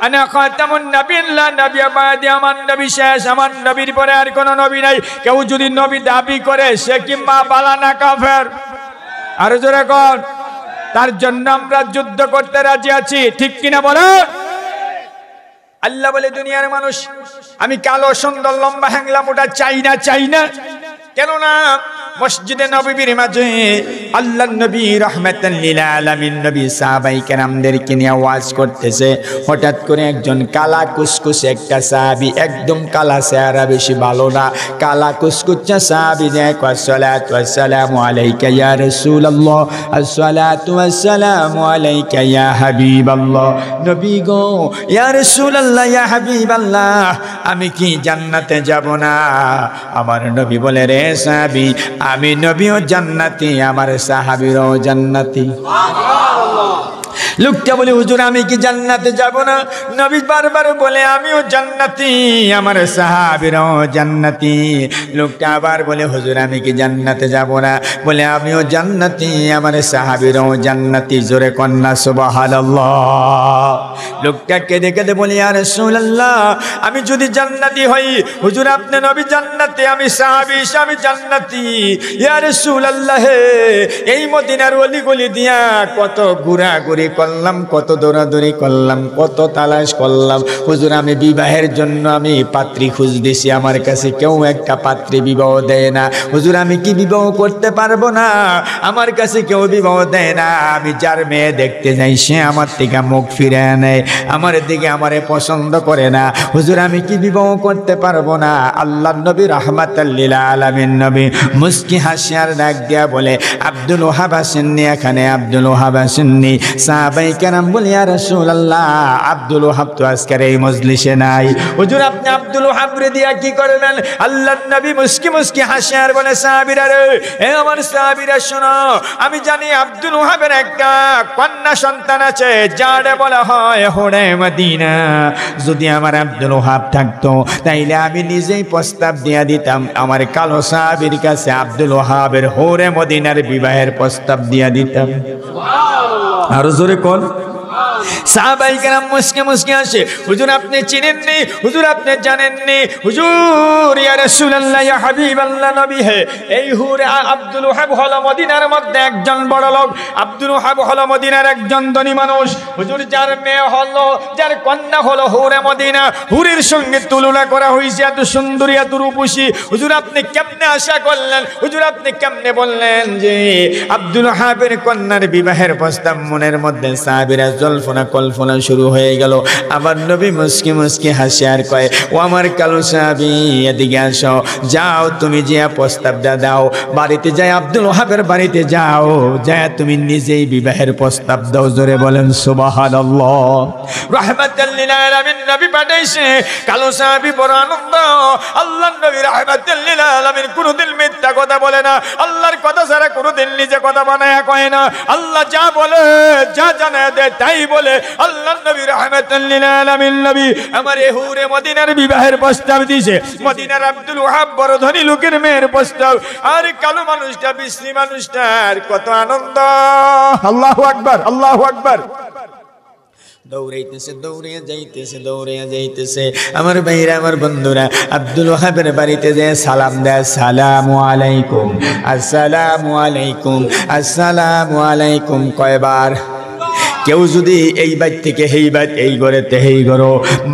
আনা খাতামুন নাবিয়্যিল্লাহ, নবী বাদী, আমার নবী শেষ, আমার নবীর পরে আর কোন নবী নাই। কেউ যদি নবী দাবি করে সে কি মা বালা না কাফের? আর জোরে কর। তার জন্য আমরা যুদ্ধ করতে রাজি আছি, ঠিক কিনা বলো? আল্লাহ বলে দুনিয়ার মানুষ আমি কালো সুন্দর লম্বা হ্যাংলা মোটা চাই না। কেন না? মসজিদে নববীর মাঝে আল্লাহর নবী রাহমাতাল লিল আলামিন নবী সাহাবায়ে কেরামদেরকে নিয়ে ওয়াজ করতেছে। হঠাৎ করে একজন কালা কুসকুস একটা সাহাবী, একদম কালা, চেহারা বেশি ভালো না, কালা কুসকুচ্চা সাহাবী যে আসসালাতু ওয়াসসালামু আলাইকা ইয়া রাসূলুল্লাহ, আসসালাতু ওয়াসসালামু আলাইকা ইয়া হাবিবাল্লাহ। নবী গো, ইয়া রাসূলুল্লাহ, ইয়া হাবিবাল্লাহ, আমি কি জান্নাতে যাব না? আমার নবী বলে, রে সাহাবী, আমি নবীও জান্নাতি, আমার সাহাবীরাও জান্নাতি। লোকটা বলে হুজুর আমি কি জান্নাতে যাব না? নবী বারবার বলে আমিও জান্নাতি, আমার সাহাবীরাও জান্নাতি। লোকটা আবার বলে হুজুর আমি কি জান্নাতে যাব না? বলে আমিও জান্নাতি, আমার সাহাবীরাও জান্নাতি। জোরে কন্যা সুবহানাল্লাহ। লোকটা কেঁদে কেঁদে বলে ইয়া রাসূলুল্লাহ আমি যদি জান্নাতি হই, হুজুর আপনি নবী জান্নাতি, আমি সাহাবী আমি জান্নাতি। ইয়া রাসূলুল্লাহ এই মদিনার অলিগলি দিয়া কত ঘোরাঘুরি করলাম, কত দৌড়াদৌড়ি করলাম, কত তালাশ করলাম, হুজুর আমি বিবাহের জন্য আমি পাত্রী খুঁজতেছি, আমার কাছে কেউ একটা পাত্রী বিবাহ দেয় না। হুজুর আমি কি বিবাহ করতে পারবো না? আমার কাছে কেউ বিবাহ দেয় না। আমি যার মেয়ে দেখতে যাই সে আমার থেকে মুখ ফিরে নেয়, আমার দিকে আমারে পছন্দ করে না। হুজুর আমি কি বিবাহ করতে পারবো না? আল্লাহর নবী রাহমাতাল লিল আলামিন নবী মুস্কি হাসিয়ার ডাক দিয়া বলে আব্দুল ওহাব আসেননি এখানে? আব্দুল ওহাব আসেননি? সাহাবায়ে কেরাম বলে ইয়া রাসূলুল্লাহ আব্দুল ওহাব তো আজকের এই মজলিসে নাই। হুজুর আপনি আব্দুল ওহাব রে দিয়া কি করবেন? আল্লাহর নবী মুস্কি মুস্কি হাসিয়ার বলে সাহাবীরা রে, এ আমার সাহাবীরা শোনো, আমি জানি আব্দুল ওহাবের একটা কন্যা সন্তান আছে যারে বলা হয় হুরে মদিনা। যদি আমার আব্দুল ওহাব থাকতো তাইলে আমি নিজেই প্রস্তাব দিয়া দিতাম আমার কালো সাহাবীর কাছে আব্দুল ওহাবের হুরে মদিনার বিবাহের প্রস্তাব দিয়া দিতাম। আরো জোরে কোন? সাহাবায়ে কেরাম মুস্কি মুস্কি আসে, হুজুর আপনি চিনেননি, হুজুর আপনি জানেননি, হুজুর ইয়া রাসূলুল্লাহ ইয়া হাবিবাল্লাহ নবী হে এই হুরে আব্দুল ওহাব হলো মদিনার মধ্যে একজন বড় লোক, আব্দুল ওহাব হলো মদিনার একজন ধনী মানুষ। হুজুর যার মেয়ে হলো, যার কন্যা হলো হুরে মদিনা, হুরের সঙ্গে তুলনা করা হয়েছে এত সুন্দরী এত রূপসী। হুজুর আপনি কেমনে আশা করলেন, হুজুর আপনি কেমনে বললেন যে আব্দুল ওহাবের কন্যার বিবাহের প্রস্তাব? মনের মধ্যে সাহাবীরা জল্পনা কল্পনা শুরু হয়ে গেল। আবার নবী মুস্কি মুস্কি হাসি আর কয় ও আমার কালো সাহাবী এদিকে আসো, যাও তুমি যে প্রস্তাবটা দাও, বাড়িতে যাই আব্দুল ওহাবের বাড়িতে যাও, যায় তুমি নিজেই বিবাহের প্রস্তাব দাও। জোরে বলেন সুবহানাল্লাহ। রাহমাতাল লিল আলামিন নবী পাঠাইছে, কালো সাহাবী বড় আনন্দ। আল্লাহর নবী রাহমাতাল লিল আলামিন কোনোদিন মিথ্যা কথা বলে না, আল্লাহর কথা ছাড়া কোনোদিন নিজে কথা বানায় কয় না। আল্লাহ যা বলে যা জানায় দেয় তাই বলে। আল্লাহর নবী রাহমাতাল লিল আলামিন নবী আমার হুরে মদিনার বিবাহের প্রস্তাব দিয়েছে। মদিনার আব্দুল ওহাব বড় ধনী লোকের মেয়ের প্রস্তাব, আর কালো মানুষটা বিশ্রী মানুষটার কত আনন্দ। আল্লাহু আকবার, আল্লাহু আকবার। দৌড়াইতেছে, দৌড়িয়ে যাইতেছে, দৌড়িয়ে যাইতেছে। আমার ভাইরা আমার বন্ধুরা আব্দুল ওহাবের বাড়িতে যে সালাম দেয়, আসসালামু আলাইকুম, আসসালামু আলাইকুম, আসসালামু আলাইকুম কয়বার? কেউ যদি এই বাইর থেকে এই বাইর, এই ঘরেতে এই ঘর,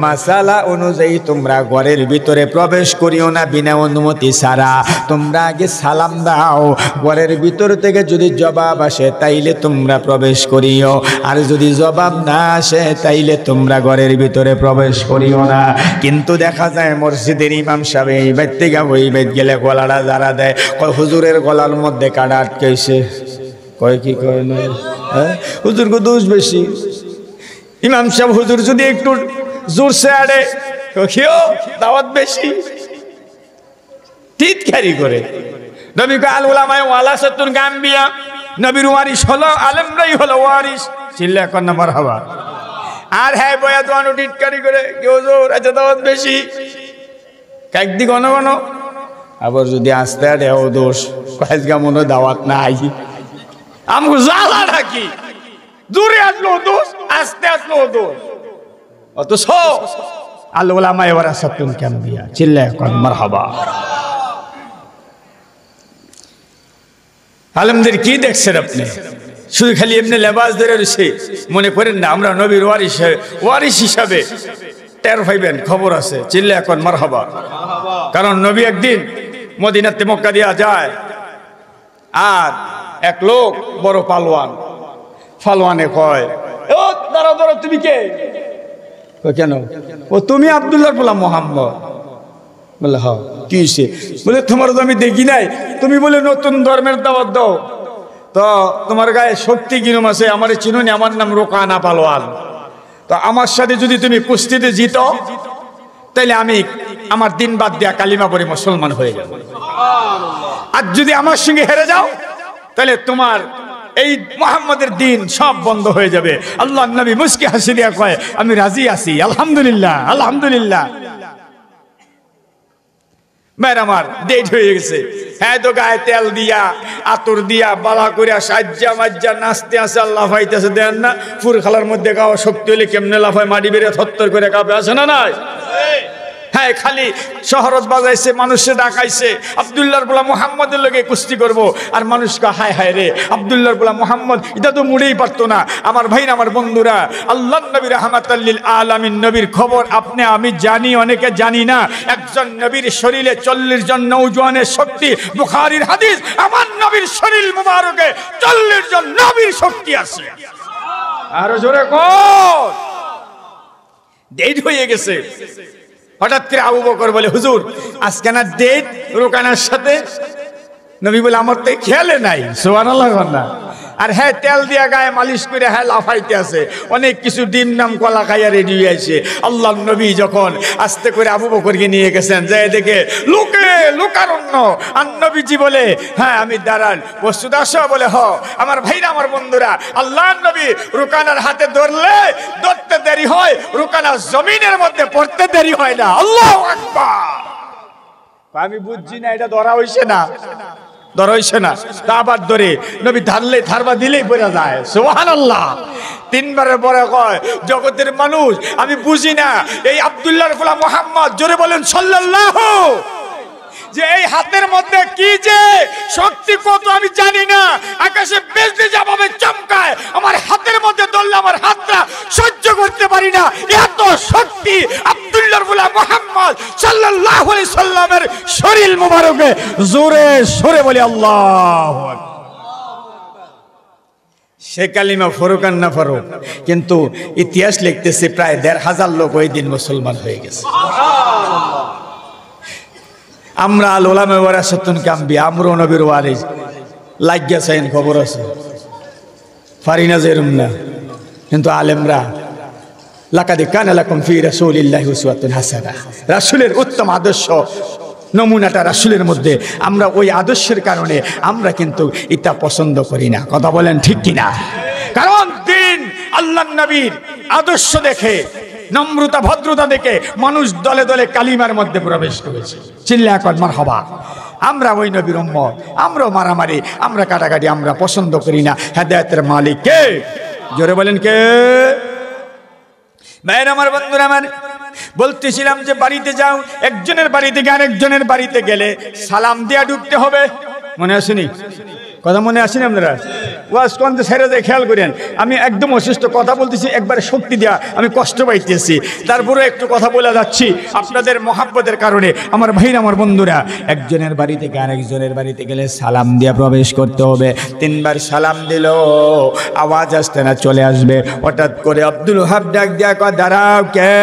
মাসালা অনুযায়ী তোমরা ঘরের ভিতরে প্রবেশ করিও না বিনা অনুমতি ছাড়া। তোমরা আগে সালাম দাও, ঘরের ভিতর থেকে যদি জবাব আসে তাইলে তোমরা প্রবেশ করিও, আর যদি জবাব না আসে তাইলে তোমরা ঘরের ভিতরে প্রবেশ করিও না। কিন্তু দেখা যায় মসজিদের ইমাম সাহেব এই বাইর থেকে ওই বাইর গেলে গলাটা যারা দেয়, হুজুরের গলার মধ্যে কাটা আটকাইছে, কয় কি কয় না, হুজুর কো দোষ বেশি। ইমাম সাহেব হুজুর যদি একটু জোরসে আড়ে, কেউ দাওয়াত বেশি, টিটকারি করে। নবী কো আল উলামায়ে ওয়ারাসাতুল আম্বিয়া, নবীর ওয়ারিস হলো আলেমরাই হলো ওয়ারিস। চিল্লা কর না মারহাবা। আর হ্যাঁ বয়া দোয়ানো টিটকারি করে, কেউ জোর আচ্ছা দাওয়াত বেশি, একদিক ঘন ঘন। আবার যদি আস্তে আড়ে ও দোষ, কয়েকগা মনে দাওয়াত নাই, আমগো জ্বালা নাকি, দূরে আসলো দোষ, আস্তে আসলো দোষ। অথচ আল উলামায়ে ওয়ারাসাতুল আম্বিয়া, চিল্লায় কর মারহাবা। আলেমদের কি দেখছেন আপনি? শুধু খালি এমনি লেবাস ধরে রয়েছে, মনে করেন না আমরা নবীর ওয়ারিস হিসাবে টের পাইবেন, খবর আছে। চিল্লায় কর মারহাবা। কারণ নবী একদিন মদিনাতে মক্কা দিয়া যায়, আর এক লোক বড় পালোয়ানে কয়, ও দাঁড়াও দাঁড়াও, তুমি কে? কেন? ও তুমি আব্দুল্লাহর পোলা মুহাম্মদ। বলে হ্যাঁ, কি হয়েছে? বলে তোমার তো আমি দেখি নাই, তুমি বলে নতুন ধর্মের দাওয়াত দাও, তো তোমার গায়ে শক্তি কিরম আছে, আমার চিনুনি, আমার নাম রোকানা পালোয়ান। তো আমার সাথে যদি তুমি কুস্তিতে জিতো তাইলে আমি আমার দিন বাদ দিয়া কালিমা পড়ে মুসলমান হয়ে যাব, আর যদি আমার সঙ্গে হেরে যাও তাহলে তোমার এই মুহাম্মাদের দিন সব বন্ধ হয়ে যাবে। আল্লাহর নবী মুস্কি হাসি দিয়া কয় আমি রাজি আছি, আলহামদুলিল্লাহ আলহামদুলিল্লাহ। মেয়ের আমার ডেট হয়ে গেছে, হ্যাঁ তো গায়ে তেল দিয়া আতর দিয়া বালা করিয়া সাজ্জা মাজ্জা নাচতে আসে, আল্লাহ ফাইতেছে দেন না। ফুর খালার মধ্যে গাওয়া শক্তি হলে কেমনে লাফায় মাটি বেড়ে থত্তর করে কাঁপে, আসে না নাই? হ্যাঁ, খালি শহরত বাজাইছে, মানুষে ডাকাইছে আব্দুল্লাহর বলা মুহাম্মদের লগে কুস্তি করব, আর মানুষকে হায় হায় রে আব্দুল্লাহর বলা মুহাম্মদ এটা তো মুড়েই পারতো না। আমার ভাইরা আমার বন্ধুরা, আল্লাহর নবী রাহমাতাল লিল আলামিন নবীর খবর আপনি আমি জানি, অনেকে জানি না। একজন নবীর শরীরে 40 জন নওজোয়ানের শক্তি, বুখারীর হাদিস, আমার নবীর শরীর মুবারকে 40 জন নবীর শক্তি আছে। আরো জোরে কর। ডেট হয়ে গেছে। হঠাৎ করে আবু বকর বলে হুজুর আজকে না ডেট রোকানার সাথে। নবী বলে আমার তো খেয়ালে নাই। সুবহানাল্লাহ না। আর হ্যাঁ তেল দিয়া গায়ে মালিশ করে হ্যাঁ লাফাইতে আছে, অনেক কিছু ডিম নাম কলা খাইয়া রেডি হয়ে আছে। আল্লাহ নবী যখন আস্তে করে আবু বকরকে নিয়ে গেছেন, যাই দেখে লোকে লোকারণ্য। আর নবীজি বলে হ্যাঁ আমি দাঁড়ান, প্রস্তুত আসো? বলে হ। আমার ভাইরা আমার বন্ধুরা, আল্লাহ নবী রুকানার হাতে ধরতে দেরি হয়, রুকানা জমিনের মধ্যে পড়তে দেরি হয় না। আল্লাহু আকবার। আমি বুঝছি না এটা ধরা হইছে না, ধরা হইছে না। তা আবার ধরে নবী ধারবা দিলেই পড়া যায়। সুবহানাল্লাহ। 3 বারের পরে কয় জগতের মানুষ আমি বুঝি না এই আব্দুল্লাহর গোলাম মুহাম্মদ, জোরে বলেন সাল্লাল্লাহু, যে এই হাতের মধ্যে কি যে শক্তি কত আমি জানি না। আকাশে বিজলি যেভাবে চমকায়, আমার হাতের মধ্যে ধরলে আমার হাতটা সহ্য করতে পারি না, এত শক্তি আব্দুল্লাহর গোলাম মুহাম্মদ সাল্লাল্লাহু আলাইহি সাল্লামের শরীর মুবারকে। জোরে সরে বলি আল্লাহু আকবার। সে কালিমা ফরুক আর না ফরুক, কিন্তু ইতিহাস লিখতেছে প্রায় 1500 লোক ওই দিন মুসলমান হয়ে গেছে। আমরা আল উলামা ওয়ারাসাতুন কাম্বি, আমরো নবীর ওয়ারিস লাগিয়া চাইন, খবর আছে পারি না যেরম না, কিন্তু আলেমরা লাকাদ কানা লাকুম ফি রাসূলিল্লাহি উসওয়াতুন হাসানাহ, রাসূলের উত্তম আদর্শ নমুনাটা রাসূলের মধ্যে। আমরা ওই আদর্শের কারণে আমরা কিন্তু এটা পছন্দ করি না। কথা বলেন ঠিক কিনা? কারণ দিন আল্লাহর নবীর আদর্শ দেখে, নম্রতা ভদ্রতা দেখে মানুষ দলে দলে কালিমার মধ্যে প্রবেশ করেছে। চিল্লা কর মারহাবা। আমরা ওই নবীর উম্মত, আমরা মারামারি, আমরা কাটাকাটি আমরা পছন্দ করি না। হেদায়েতের মালিক কে? জোরে বলেন কে? ভাইরা আমার, বন্ধুরা আমার, বলতেছিলাম যে বাড়িতে যাও, একজনের বাড়ি থেকে আরেকজনের বাড়িতে গেলে সালাম দিয়া ঢুকতে হবে। মনে আসেনি? কথা মনে আসেনি আপনারা? ওয়াজ কোন ছেড়ে যায় খেয়াল করেন। আমি একদম অসুস্থ, কথা বলতেছি একবারে শক্তি দেয়া, আমি কষ্ট পাইতেছি, তারপরে একটু কথা বলে যাচ্ছি আপনাদের মহাব্বতের কারণে। আমার ভাইরা আমার বন্ধুরা, একজনের বাড়ি থেকে আরেকজনের বাড়িতে গেলে সালাম দিয়া প্রবেশ করতে হবে। 3 বার সালাম দিল, আওয়াজ আসতে না চলে আসবে। হঠাৎ করে আব্দুল ওহাব ডাক দিয়া কয় দাঁড়াও। কে?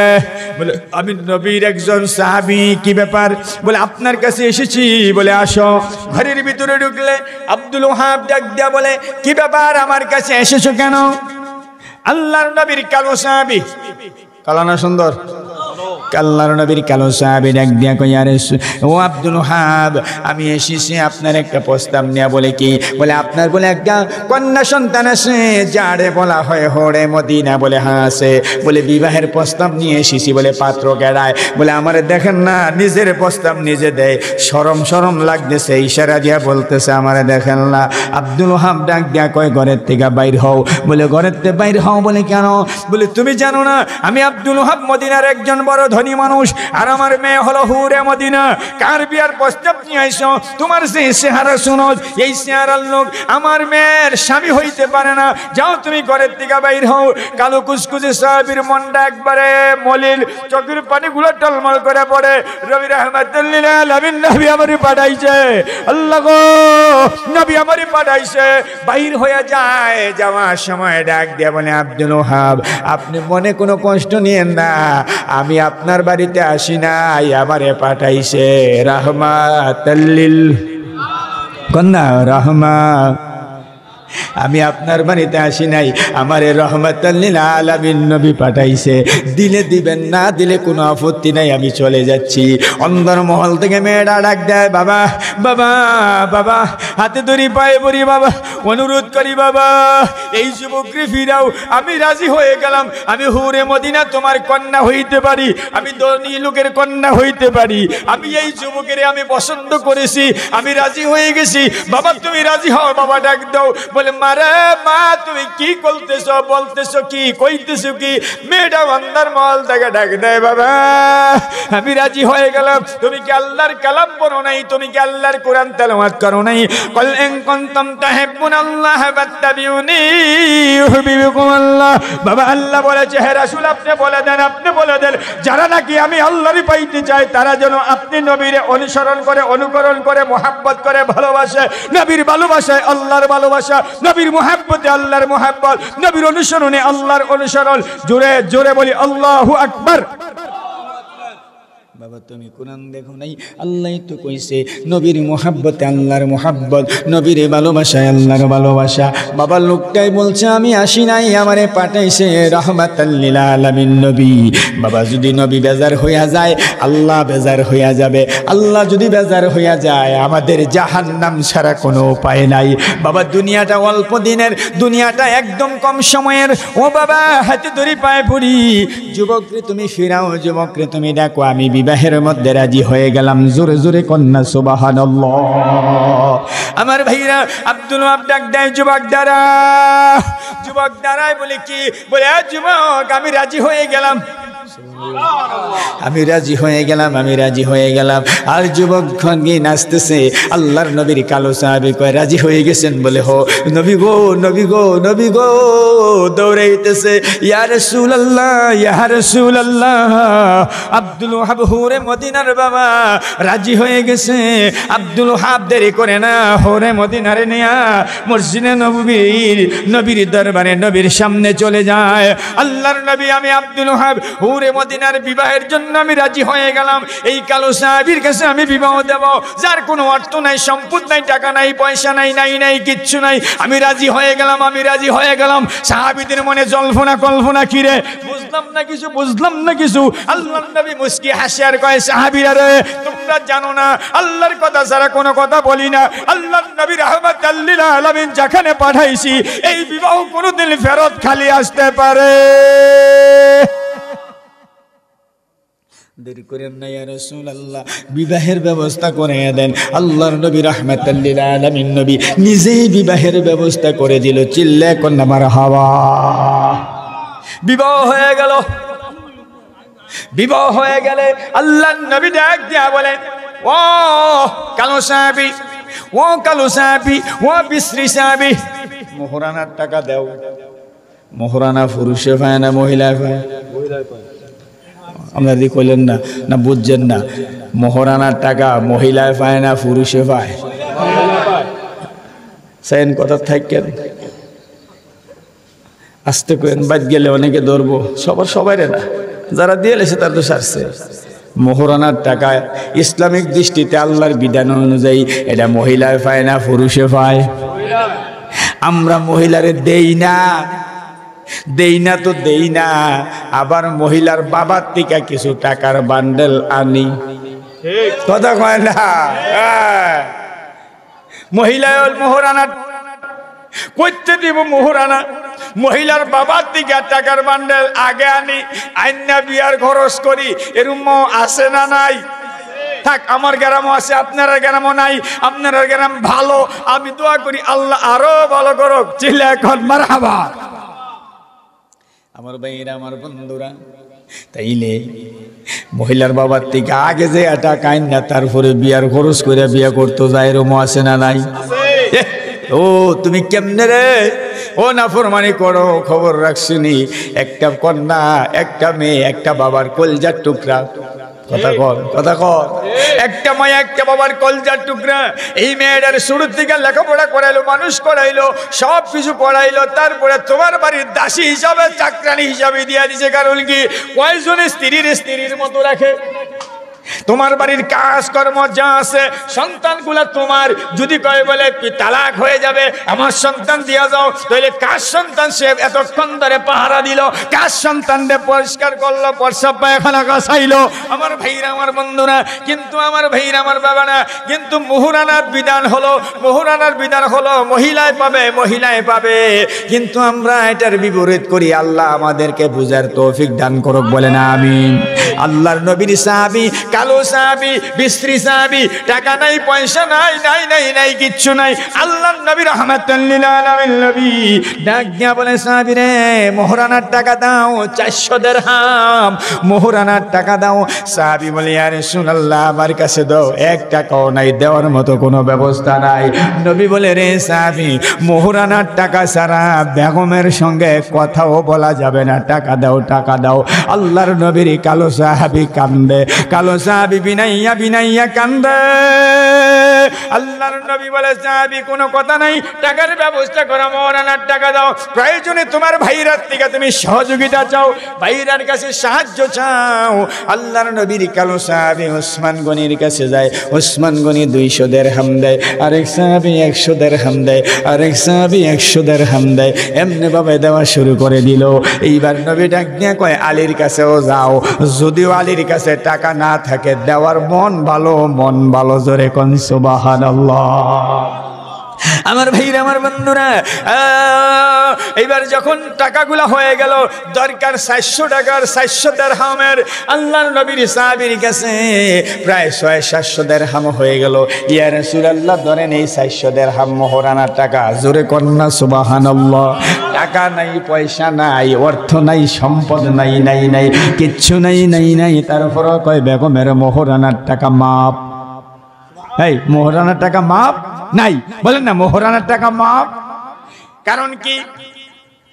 বলে আমি নবীর একজন সাহাবী। কি ব্যাপার? বলে আপনার কাছে এসেছি। বলে আসো। ঘরের ভিতরে ঢুকলে আব্দুল ওহাব ডাক দিয়া বলে কি ব্যাপার, আমার কাছে এসেছো কেন? আল্লাহর নবীর কালো সাহাবী, কালো না সুন্দর? আল্লাহর নবীর কালো সাহাবী ডাক দিয়া কই আরে ও আব্দুল ওহাব, আমি এসেছি আপনার একটা প্রস্তাব নিয়ে। বলে কি? বলে আপনার বলে একটা কন্যা সন্তান আছে, যারে বলা হয় হরে মদিনা। বলে হ্যাঁ আছে। বলে বিবাহের প্রস্তাব নিয়ে এসেছি। বলে পাত্র গেড়ায়। বলে আমারে দেখেন না, নিজের প্রস্তাব নিজে দেয়, শরম শরম লাগতেছে, ইশারা দিয়া বলতেছে আমারে দেখেন না। আব্দুল ওহাব ডাক দিয়া কয় ঘরের থেকে বাইর হও। বলে ঘরের থেকে বাইর হও। বলে কেন? বলে তুমি জানো না আমি আব্দুল ওহাব মদিনার একজন বড় ধনী মানুষ, আর আমার মেয়ে হলো হুরে মদিনা। কার বিয়ার প্রস্তাব নিয়ে আইছো? তোমার যে চেহারা শুনো, এই চেহারার লোক আমার মেয়ের স্বামী হইতে পারে না। যাও তুমি ঘরের থেকে বাইর হও। কালো কুচকুচে সাহাবীর মনটা একবারে মলিন, চোখের পানিগুলো টলমল করে পড়ে। রবি রাহমাতুল্লিল আলামিন নবী আমারে পাঠাইছে। আল্লাহ গো, নবী আমারে পাঠাইছে। বাইর হয়ে যায়, যাওয়ার সময় ডাক দিয়ে বলে আব্দুল ওহাব, আপনি মনে কোনো কষ্ট নিয়েন না, আমি আপনার বাড়িতে আসি নাই, আমারে পাঠাইছে রাহমাতাল লিল কন্যা রহমা। আমি আপনার বাড়িতে আসি নাই, আমারে রহমাতাল লিল আলামিন নবী পাঠাইছে। দিলে দিবেন, না দিলে কোনো আপত্তি নাই, আমি চলে যাচ্ছি। অন্দর মহল থেকে মেয়েরা ডাক দেয় বাবা বাবা বাবা, হাতে ধরি পায়ে পড়ি বাবা, অনুরোধ করি বাবা এই যুবককে ফিরাও। আমি রাজি হয়ে গেলাম, আমি হুরে মদিনা তোমার কন্যা হইতে পারি, আমি ধনী লোকের কন্যা হইতে পারি, আমি এই যুবকের আমি পছন্দ করেছি, আমি রাজি হয়ে গেছি। বাবা তুমি রাজি হও। বাবা ডাক দাও, বলে মারে মা তুমি কি বলতেছো, বলতেছো কি, কইতেছো কি? মেয়েটা অন্ধার মহল থেকে ডাক দেয়, বাবা আমি রাজি হয়ে গেলাম। তুমি কি আল্লাহর কালাম পড়ো নাই? তুমি কি আল্লাহর কোরআন তেলাওয়াত করো নাই? কল ইন কুনতুম তুহিব্বুনাল্লাহ ফাত্তাবিউনি ইউহিব্বুকুমুল্লাহ। বাবা আল্লাহ বলেছে, হে রাসূল আপনি বলে দেন, আপনি বলে দেন যারা নাকি আমি আল্লাহরই পাইতে চাই তারা যেন আপনি নবীরে অনুসরণ করে, অনুকরণ করে, মুহাব্বত করে, ভালোবাসে। নবীর ভালোবাসায় আল্লাহর ভালোবাসা, নবীর মুহাব্বতে আল্লাহর মুহাব্বত, নবীর অনুসরণে আল্লাহর অনুসরণ। জোরে জোরে বলি আল্লাহু আকবার। বাবা তুমি কোরআন দেখো নাই? আল্লাহ তো কইছে নবীর মুহাব্বতে আল্লাহর মুহাব্বত, নবীর ভালোবাসায় আল্লাহর ভালোবাসা। বাবা লোকটাই বলছে আমি আসি নাই, আমারে পাঠাইছে রাহমাতাল লিল আলামিন নবী। বাবা যদি নবী বেজার হইয়া যায় আল্লাহ বেজার হইয়া যাবে, আল্লাহ যদি বেজার হইয়া যায় আমাদের জাহান্নাম ছাড়া কোনো উপায় নাই। বাবা দুনিয়াটা অল্প দিনের, দুনিয়াটা একদম কম সময়ের। ও বাবা হাতে ধরি পায়ে পড়ি, যুবকরে তুমি ফিরাও, যুবকরে তুমি ডাকো, আমি বিবাহের মধ্যে রাজি হয়ে গেলাম। জোরে জোরে কন্যা সুবহানাল্লাহ। আমার ভাইরা আব্দুল ওয়াহাব ডাক দেয়, যুবক দাঁড়া, যুবক দাঁড়ায়। বলে কি? বলে যুবক আমি রাজি হয়ে গেলাম, আমি রাজি হয়ে গেলাম, আমি রাজি হয়ে গেলাম। আর যুবকগণ গিয়ে নাচতেছে। আল্লাহর নবীর কালো সাহাবী কয় রাজি হয়ে গেছেন? বলে হো। নবী গো, নবী গো, নবী গো, দৌড়াইতেছে, ইয়া রাসূলুল্লাহ, ইয়া রাসূলুল্লাহ। আব্দুল ওয়াহাব হুরে মদিনার বাবা রাজি হয়ে গেছে। আব্দুল ওয়াহাব দেরি করে না, হুরে মদিনারে নিয়া মসজিদে নববীর, নবীর দরবারে, নবীর সামনে চলে যায়। আল্লাহর নবী, আমি আব্দুল ওয়াহাব হুরে মদিনার বিবাহের জন্য আমি রাজি হয়ে গেলাম। এই কালো সাহাবীর কাছে আমি বিবাহ দেব, যার কোনো অর্থ নাই, সম্পদ নাই, টাকা নাই, পয়সা নাই, নাই নাই কিচ্ছু নাই। আমি রাজি হয়ে গেলাম, আমি রাজি হয়ে গেলাম। সাহাবীদের মনে জল্পনা কল্পনা, কিরে বুঝলাম না কিছু, বুঝলাম না কিছু। আল্লাহর নবী মুস্কি হাসি আর কয়, সাহাবীরা রে তোমরা জানো না আল্লাহর কথা ছাড়া কোনো কথা বলি না। আল্লাহর নবী রাহমাতাল লিল আলামিন যেখানে পাঠাইছি এই বিবাহ কোনোদিন ফেরত খালি আসতে পারে। দেরি করেন না ইয়া রাসূলুল্লাহ, বিবাহের ব্যবস্থা করে দেন। আল্লাহর নবী রাহমাতাল লিল আলামিন নবী নিজেই বিবাহের ব্যবস্থা করে দিল। চিল্লা কন্যা মারহাবা। বিবাহ হয়ে গেল। বিবাহ হয়ে গেলে আল্লাহর নবী ডাক দিয়া বলেন, ও কালো সাহাবী, ও কালো সাহাবী, ও বিশ্রী সাহাবী, মোহরানার টাকা দাও। মোহরানা পুরুষে পায় না মহিলায় পায়? আপনারা দি কইলেন না, না বুঝছেন না? মোহরানার টাকা মহিলায় পায় না পুরুষে পায়? সেন কথা থাকেন আস্তে করেন, বাদ গেলে অনেকে ধরবো। সবাই না, যারা দিয়ে লেছে তার তো সারছে। মোহরানার টাকা ইসলামিক দৃষ্টিতে আল্লাহর বিধান অনুযায়ী এটা মহিলায় পায় না পুরুষে পায়? আমরা মহিলারে দেই না, দেই না তো দেই না, আবার মহিলার বাবার থেকে কিছু টাকার বান্ডেল আনি। কথা কয় না? মহিলা মোহরানা করতে দিব, মোহরানা মহিলার বাবার দিকে টাকার বান্ডেল আগে আনি, আইনা বিয়ার খরচ করি। এরম আছে না নাই? থাক, আমার গ্রামও আছে, আপনার গ্রামও নাই। আপনার গ্রাম ভালো, আমি দোয়া করি আল্লাহ আরো ভালো করুক। চিল্লা এখন মারহাবা। আমার ভাইরা, আমার বন্ধুরা, তাইলে মহিলার বাবার থেকে আগে যে টাকা আইনা তারপরে বিয়ার খরচ করে বিয়া করতে যায়, এরম আছে না নাই? ও তুমি কেমনে রে? ও নাফরমানি করো, খবর রাখছিনি? একটা কন্যা, একটা মেয়ে, একটা বাবার কলজার টুকরা। কথা কর, কথা কর। একটা মায়া, একটা বাবার কলজার টুকরা। এই মেয়েটার শুরু থেকে লেখাপড়া করাইলো, মানুষ করাইলো, সব কিছু করাইলো, তারপরে তোমার বাড়ির দাসী হিসাবে, চাকরানি হিসাবে দিয়ে দিছে। কারণ কি? কয়জনে স্ত্রীর মতো রাখে? তোমার বাড়ির কাজকর্ম যা আছে সন্তানগুলা তোমার, যদি কয় বলে তালাক হয়ে যাবে আমার সন্তান দিয়া যাও, তাহলে কার সন্তান সে এতক্ষণ ধরে পাহারা দিল, কার সন্তানকে পরিষ্কার করলো, প্রস্রাব পায়খানা গাছাইলো? আমার ভাইরা আমার বন্ধুরা, কিন্তু আমার ভাইরা আমার বাবারা, কিন্তু মোহরানার বিধান হলো, মোহরানার বিধান হলো মহিলায় পাবে, মহিলায় পাবে। কিন্তু আমরা এটার বিপরীত করি। আল্লাহ আমাদেরকে বুঝার তৌফিক দান করুক, বলেন আমিন। আল্লাহর নবীর সাহাবী, কালো সাহাবী, বিশ্রী সাহাবী, টাকা নাই, পয়সা নাই, নাই নাই নাই কিচ্ছু নাই। আল্লাহর নবী রাহমাতুল লিল আলামিন নবী ডাক দিয়া বলে, সাহাবী রে মোহরানার টাকা দাও, 400 দিরহাম মোহরানার টাকা দাও। সাহাবী বলে, ইয়া রাসূলুল্লাহ আমার কাছে দাও 1 টাকাও নাই, দেওয়ার মতো কোনো ব্যবস্থা নাই। নবী বলে, রে সাহাবী মোহরানার টাকা ছাড়া বেগমের সঙ্গে কথাও বলা যাবে না, টাকা দাও, টাকা দাও। আল্লাহর নবীর কালো সাহাবী কান্দে, কালো সাহাবী বিনাইয়া বিনাইয়া কান্দে। আল্লাহর নবী বলে, সাহাবী কোনো কথা নাই, টাকার ব্যবস্থা করো, মোহরানার টাকা দাও। প্রয়োজনে তোমার ভাইরার থেকে তুমি সহযোগিতা চাও, ভাইরার কাছে সাহায্য চাও। আল্লাহর নবীর কালো সাহাবী ওসমান গনির কাছে যায়, ওসমান গনি 200 দিরহাম দেয়, আরেক সাহাবী 100 দিরহাম দেয়, আরেক সাহাবী 100 দিরহাম দেয়। এমনি ভাবে দেওয়া শুরু করে দিল। এইবার নবী ডাক দিয়ে কয়, আলীর কাছেও যাও, যদিও আলীর কাছে টাকা না থাকে, দেওয়ার মন ভালো, মন ভালো, জোরে কোন সুবহানাল্লাহ। আমার ভাইরা আমার বন্ধুরা, এইবার যখন টাকাগুলা হয়ে গেল, দরকার 400 টাকার, 400 দিরহামের। আল্লাহর নবীর সাহাবীর কাছে প্রায় 600-700 দিরহাম হয়ে গেল। ইয়া রাসূলুল্লাহ ধরেন এই 400 দিরহাম মোহরানার টাকা, জোরে কন্না সুবহানাল্লাহ। টাকা নাই, পয়সা নাই, অর্থ নাই, সম্পদ নাই, নাই নাই কিচ্ছু নাই, নাই নাই, তারপরও কয় বেগমের মোহরানার টাকা মাপ। এই মোহরানার টাকা মাপ নাই, বলেন না মোহরানার টাকা মাপ। কারণ কি?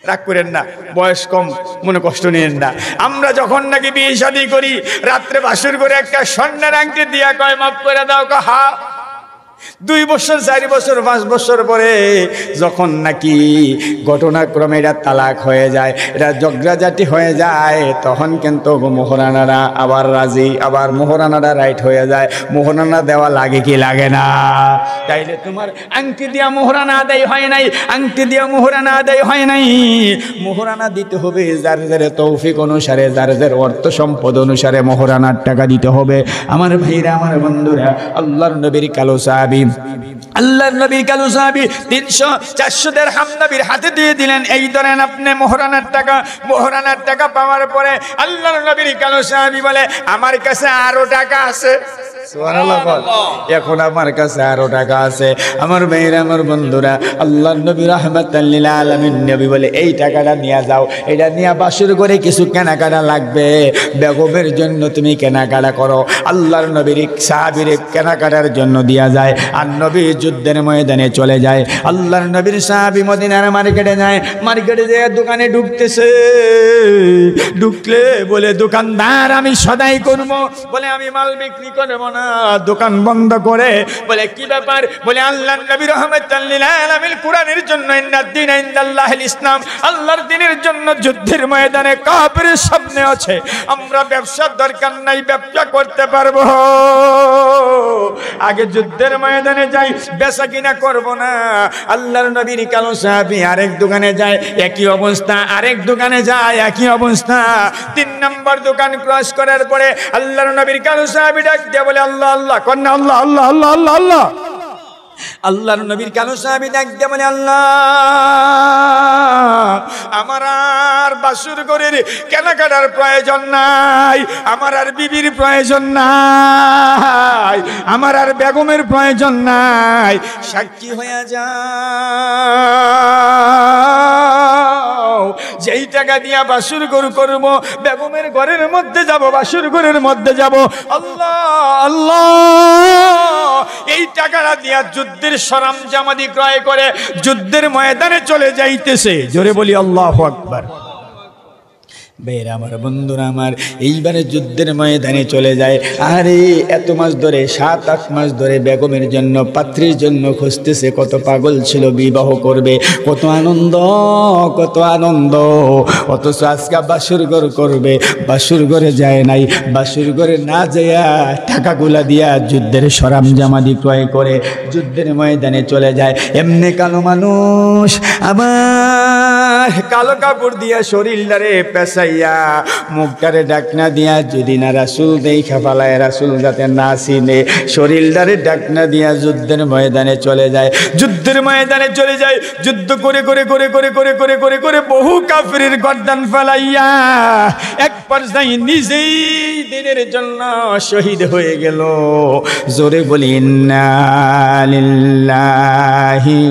রাগ করেন না, বয়স কম, মনে কষ্ট নিয়েন না। আমরা যখন নাকি বিয়ে শাদী করি, রাত্রে বাসর করে একটা স্বর্ণের আংটি দিয়া কয় মাপ করে দাও, কহা 2 বছর, 4 বছর, 5 বছর পরে যখন নাকি ঘটনাক্রমে এটা তালাক হয়ে যায়, এটা ঝগড়াঝাটি হয়ে যায়, তখন কিন্তু মোহরানারা আবার রাজি, আবার মোহরানারা রাইট হয়ে যায়। মোহরানা দেওয়া লাগে কি লাগে না? তাইলে তোমার আংটি দিয়া মোহরানা আদায় হয় নাই, আংটি দিয়া মোহরানা আদায় হয় নাই। মোহরানা দিতে হবে যার যার তৌফিক অনুসারে, যার যার অর্থ সম্পদ অনুসারে মোহরানার টাকা দিতে হবে। আমার ভাইরা আমার বন্ধুরা, আল্লাহর নবীর কালো সাহাবী, আল্লাহর নবীর কালো সাহাবী 300-400 দিরহাম নবীর হাতে দিয়ে দিলেন, এই ধরেন আপনি মোহরানার টাকা। মোহরানার টাকা পাওয়ার পরে আল্লাহর নবীর কালো সাহাবী বলে, আমার কাছে আরো টাকা আছে। সুবহানাল্লাহ। এখন আমার কাছে আরো টাকা আছে। আমার ভাইরা আমার বন্ধুরা, আল্লাহর নবী রাহমাতাল লিল আলামিন নবী বলে, এই টাকাটা নিয়ে যাও, এটা নিয়ে বাসর করে কিছু কেনাকাটা লাগবে, বেগমের জন্য তুমি কেনাকাটা করো। আল্লাহর নবীর সাহাবীর কেনাকাটার জন্য দিয়া যায়, আর নবী যুদ্ধের ময়দানে চলে যায়। আল্লাহর নবীর সাহাবী মদিনার মার্কেটে যায়, মার্কেটে যেয়ে দোকানে ঢুকতেছে, ঢুকলে বলে, দোকানদার আমি সদাই করবো, বলে আমি মাল বিক্রি করবো না। দোকান বন্ধ করে বলে, কি ব্যাপার? বলে, আল্লাহর নবী রাহমাতাল লিল আলামিন কুরআনের জন্য ইন্নাদ-দীন ইনদাল্লাহিল ইসলাম, আল্লাহর দ্বীনের জন্য যুদ্ধের ময়দানে কাফিরের সামনে আছে, আমরা ব্যবসার দরকার নাই, ব্যবসা করতে পারবো, আগে যুদ্ধের ময়দানে যাই, বেচা কিনা করবো না। আল্লাহর নবীর কালো সাহাবী আরেক দোকানে যায়, একই অবস্থা, আরেক দোকানে যায়, একই অবস্থা। 3 নম্বর দোকান ক্রস করার পরে আল্লাহর নবীর কালো সাহাবী ডাক দিয়ে বলে, আল্লাহ আল্লাহ, কন্যা আল্লাহ আল্লাহ আল্লাহ আল্লাহ আল্লাহ। আল্লাহর নবীর কালো সাহাবী ডাক দিয়ে বলে, আল্লাহ আমার আর বাসুর ঘরের কেনাকাটার প্রয়োজন নাই, আমার আর বিবির প্রয়োজন নাই, আমার আর বেগমের প্রয়োজন নাই, সাক্ষী হয়ে যাও, যেই টাকা দিয়া বাসুর গরু করবো, বেগমের ঘরের মধ্যে যাব, বাসুর ঘরের মধ্যে যাব। আল্লাহ আল্লাহ, এই টাকাটা দিয়া যুদ্ধের সরঞ্জামাদি ক্রয় করে যুদ্ধের ময়দানে চলে যাইতেছে। জোরে বলি আল্লাহু আকবার। বের আমার বন্ধুরা আমার, এইবারে যুদ্ধের ময়দানে চলে যায়। আরে এত মাস ধরে 7-8 মাস ধরে বেগমের জন্য, পাত্রীর জন্য খুঁজতেছে। কত পাগল ছিল, বিবাহ করবে, কত আনন্দ, কত আনন্দ। অথচ আজকে বাসুর ঘর করবে, বাসুর ঘরে যায় নাই। বাসুর ঘরে না যাইয়া টাকাগুলা দিয়া যুদ্ধের সরঞ্জামাদি ক্রয় করে যুদ্ধের ময়দানে চলে যায়। এমনি কালো মানুষ আমার কালো কাপড় দিয়া শরীরটারে পেঁচাইয়া, মুখটারে ডাকনা দিয়া, যদি না রাসূল দেখা ফেলায়, রাসূল যাতে না চিনে, শরীরটারে ডাকনা দিয়া যুদ্ধের ময়দানে চলে যায়। যুদ্ধের ময়দানে চলে যায়, যুদ্ধ করে করে করে করে করে করে করে করে বহু কাফিরের গর্দান ফেলাইয়া এক পর্যায়ে নিজেই দিনের জন্য শহীদ হয়ে গেল। জোরে বলি ইন্না লিল্লাহি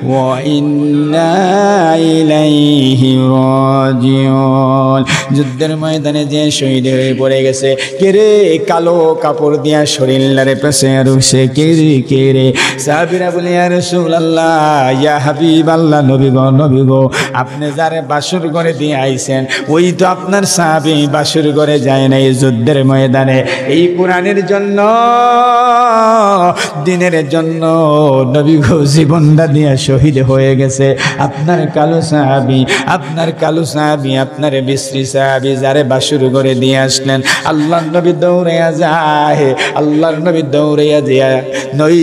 ওয়া ইন্না ইলাইহি রাজিউন। যুদ্ধের ময়দানে যে শহীদ হয়ে পড়ে গেছে, কে রে কালো কাপড় দিয়া শরীরটারে পেছে রুছে, কে রে কে রে? সাহাবীরা বলে ইয়া রাসূলুল্লাহ, ইয়া হাবিবাল্লাহ, নবী গো নবী গো, আপনি যারে বাসুর ঘরে দিয়ে আইছেন ওই তো আপনার সাহাবী বাসুর ঘরে যায় নাই, যুদ্ধের ময়দানে এই কোরআনের জন্য, দিনের জন্য নবী গো জীবনটা দিয়ে শহীদ হয়ে গেছে। আপনার কালো সাহাবী, আপনার কালো সাহাবী, আপনার বিশ্রী সাহাবী যারে বাসুর ঘরে দিয়ে আসলেন, আল্লাহর নবী দৌড়াইয়া যায়, আল্লাহর নবী দৌড়াইয়া যায় নই